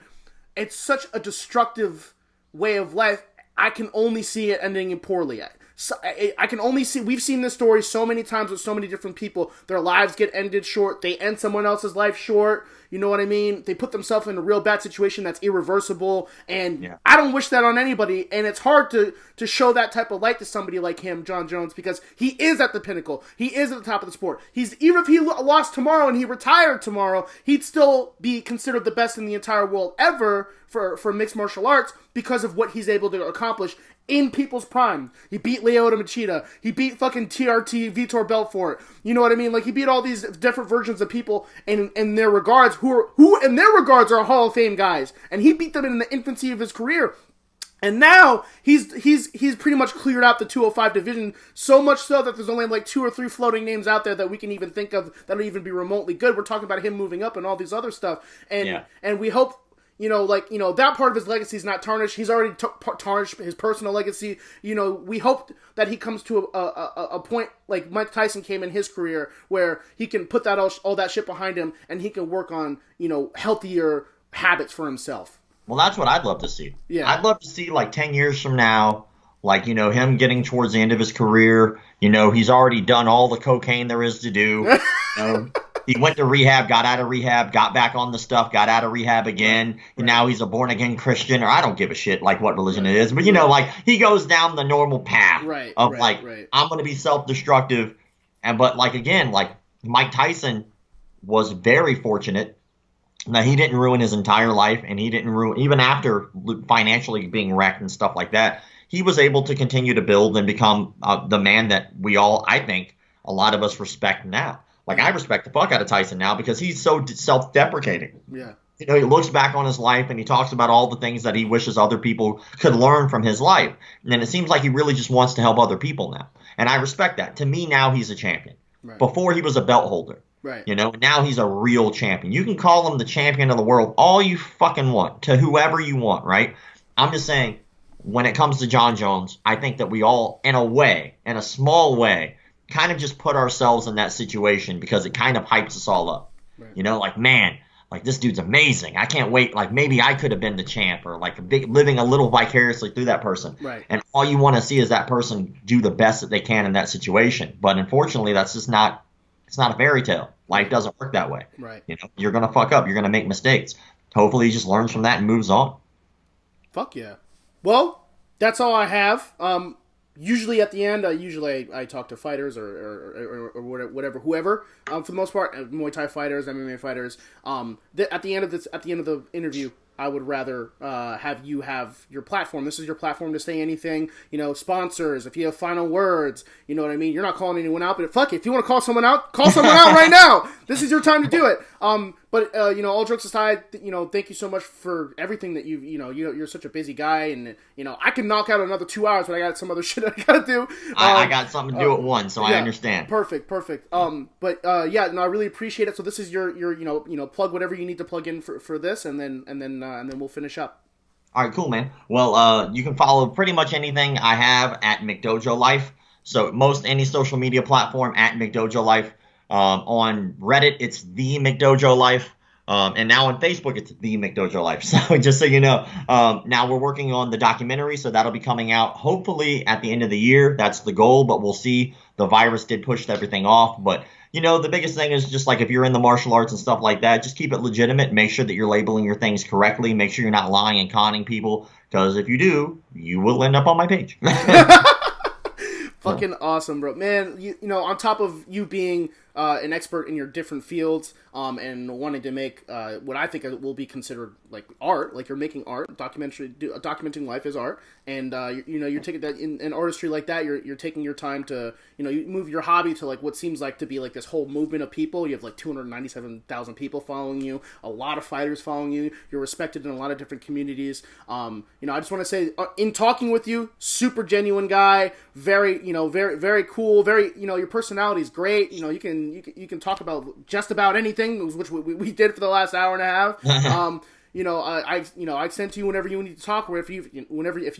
it's such a destructive way of life. I can only see it ending poorly. So, I can only see, we've seen this story so many times with so many different people. Their lives get ended short. They end someone else's life short. You know what I mean? They put themselves in a real bad situation that's irreversible. And I don't wish that on anybody. And it's hard to show that type of light to somebody like him, John Jones, because he is at the pinnacle. He is at the top of the sport. Even if he lost tomorrow and he retired tomorrow, he'd still be considered the best in the entire world ever for mixed martial arts because of what he's able to accomplish in people's prime. He beat Lyoto Machida. He beat fucking TRT Vitor Belfort. You know what I mean? Like, he beat all these different versions of people in their regards who in their regards are Hall of Fame guys. And he beat them in the infancy of his career. And now he's pretty much cleared out the 205 division, so much so that there's only like 2 or 3 floating names out there that we can even think of that'll even be remotely good. We're talking about him moving up and all these other stuff. And we hope, that part of his legacy is not tarnished. He's already tarnished his personal legacy. We hope that he comes to a point like Mike Tyson came in his career where he can put that all that shit behind him and he can work on, healthier habits for himself. Well, that's what I'd love to see. Yeah. I'd love to see, like, 10 years from now, like, him getting towards the end of his career. He's already done all the cocaine there is to do. He went to rehab, got out of rehab, got back on the stuff, got out of rehab again. Right. And now he's a born-again Christian, or I don't give a shit, like, what religion it is. But, like, he goes down the normal path of, I'm going to be self-destructive. But, like, again, like, Mike Tyson was very fortunate. Now, he didn't ruin his entire life, and he didn't ruin, even after financially being wrecked and stuff like that, he was able to continue to build and become the man that we all, I think, a lot of us respect now. Like, I respect the fuck out of Tyson now because he's so self-deprecating. Yeah. He looks back on his life and he talks about all the things that he wishes other people could learn from his life. And it seems like he really just wants to help other people now. And I respect that. To me, now he's a champion. Right. Before, he was a belt holder. Right. Now he's a real champion. You can call him the champion of the world all you fucking want, to whoever you want, right? I'm just saying, when it comes to John Jones, I think that we all, in a small way, kind of just put ourselves in that situation because it kind of hypes us all up. Right. Like, man, like, this dude's amazing. I can't wait. Like, maybe I could have been the champ, or like living a little vicariously through that person. Right. And all you want to see is that person do the best that they can in that situation. But unfortunately, that's just not, it's not a fairy tale. Life doesn't work that way. Right. You're going to fuck up. You're going to make mistakes. Hopefully he just learns from that and moves on. Fuck yeah. Well, that's all I have. Usually at the end, I talk to fighters or whatever, whoever. For the most part, Muay Thai fighters, MMA fighters. At the end of the interview, I would rather have you have your platform. This is your platform to say anything. Sponsors. If you have final words, you know what I mean. You're not calling anyone out, but fuck it. If you want to call someone out right now. This is your time to do it. But all jokes aside, thank you so much for everything that you're such a busy guy, and I can knock out another 2 hours, but I got some other shit I gotta do. I got something to do at one, so I understand. Perfect. I really appreciate it. So this is your plug whatever you need to plug in for this, and then we'll finish up. All right, cool, man. Well, you can follow pretty much anything I have at McDojo Life. So most any social media platform at McDojo Life. On Reddit, it's The McDojo Life. And now on Facebook, it's The McDojo Life. So just so you know, now we're working on the documentary, so that'll be coming out hopefully at the end of the year. That's the goal, but we'll see. The virus did push everything off. But, the biggest thing is just like if you're in the martial arts and stuff like that, just keep it legitimate. Make sure that you're labeling your things correctly. Make sure you're not lying and conning people, because if you do, you will end up on my page. Fucking awesome, bro. Man, on top of you being an expert in your different fields and wanting to make what I think will be considered like art, like you're making art, documenting life is art, and you're taking that in artistry like that. You're taking your time to you move your hobby to like what seems like to be like this whole movement of people. You have like 297,000 people following you, a lot of fighters following you. You're respected in a lot of different communities. I just want to say, in talking with you, super genuine guy, very very very cool, very your personality is great. You can talk about just about anything, which we did for the last hour and a half. I extend to you whenever you need to talk, or if you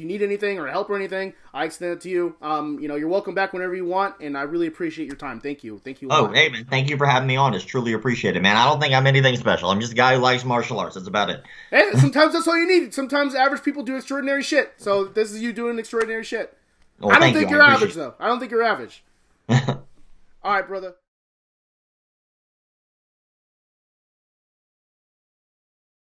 need anything or help or anything, I extend it to you. You're welcome back whenever you want, and I really appreciate your time. Thank you. Oh, hey man, thank you for having me on. It's truly appreciated, man. I don't think I'm anything special. I'm just a guy who likes martial arts. That's about it. Hey, sometimes that's all you need. Sometimes average people do extraordinary shit. So this is you doing extraordinary shit. Well, I don't thank think you. you're I average, appreciate though. I don't think you're average. it. All right, brother.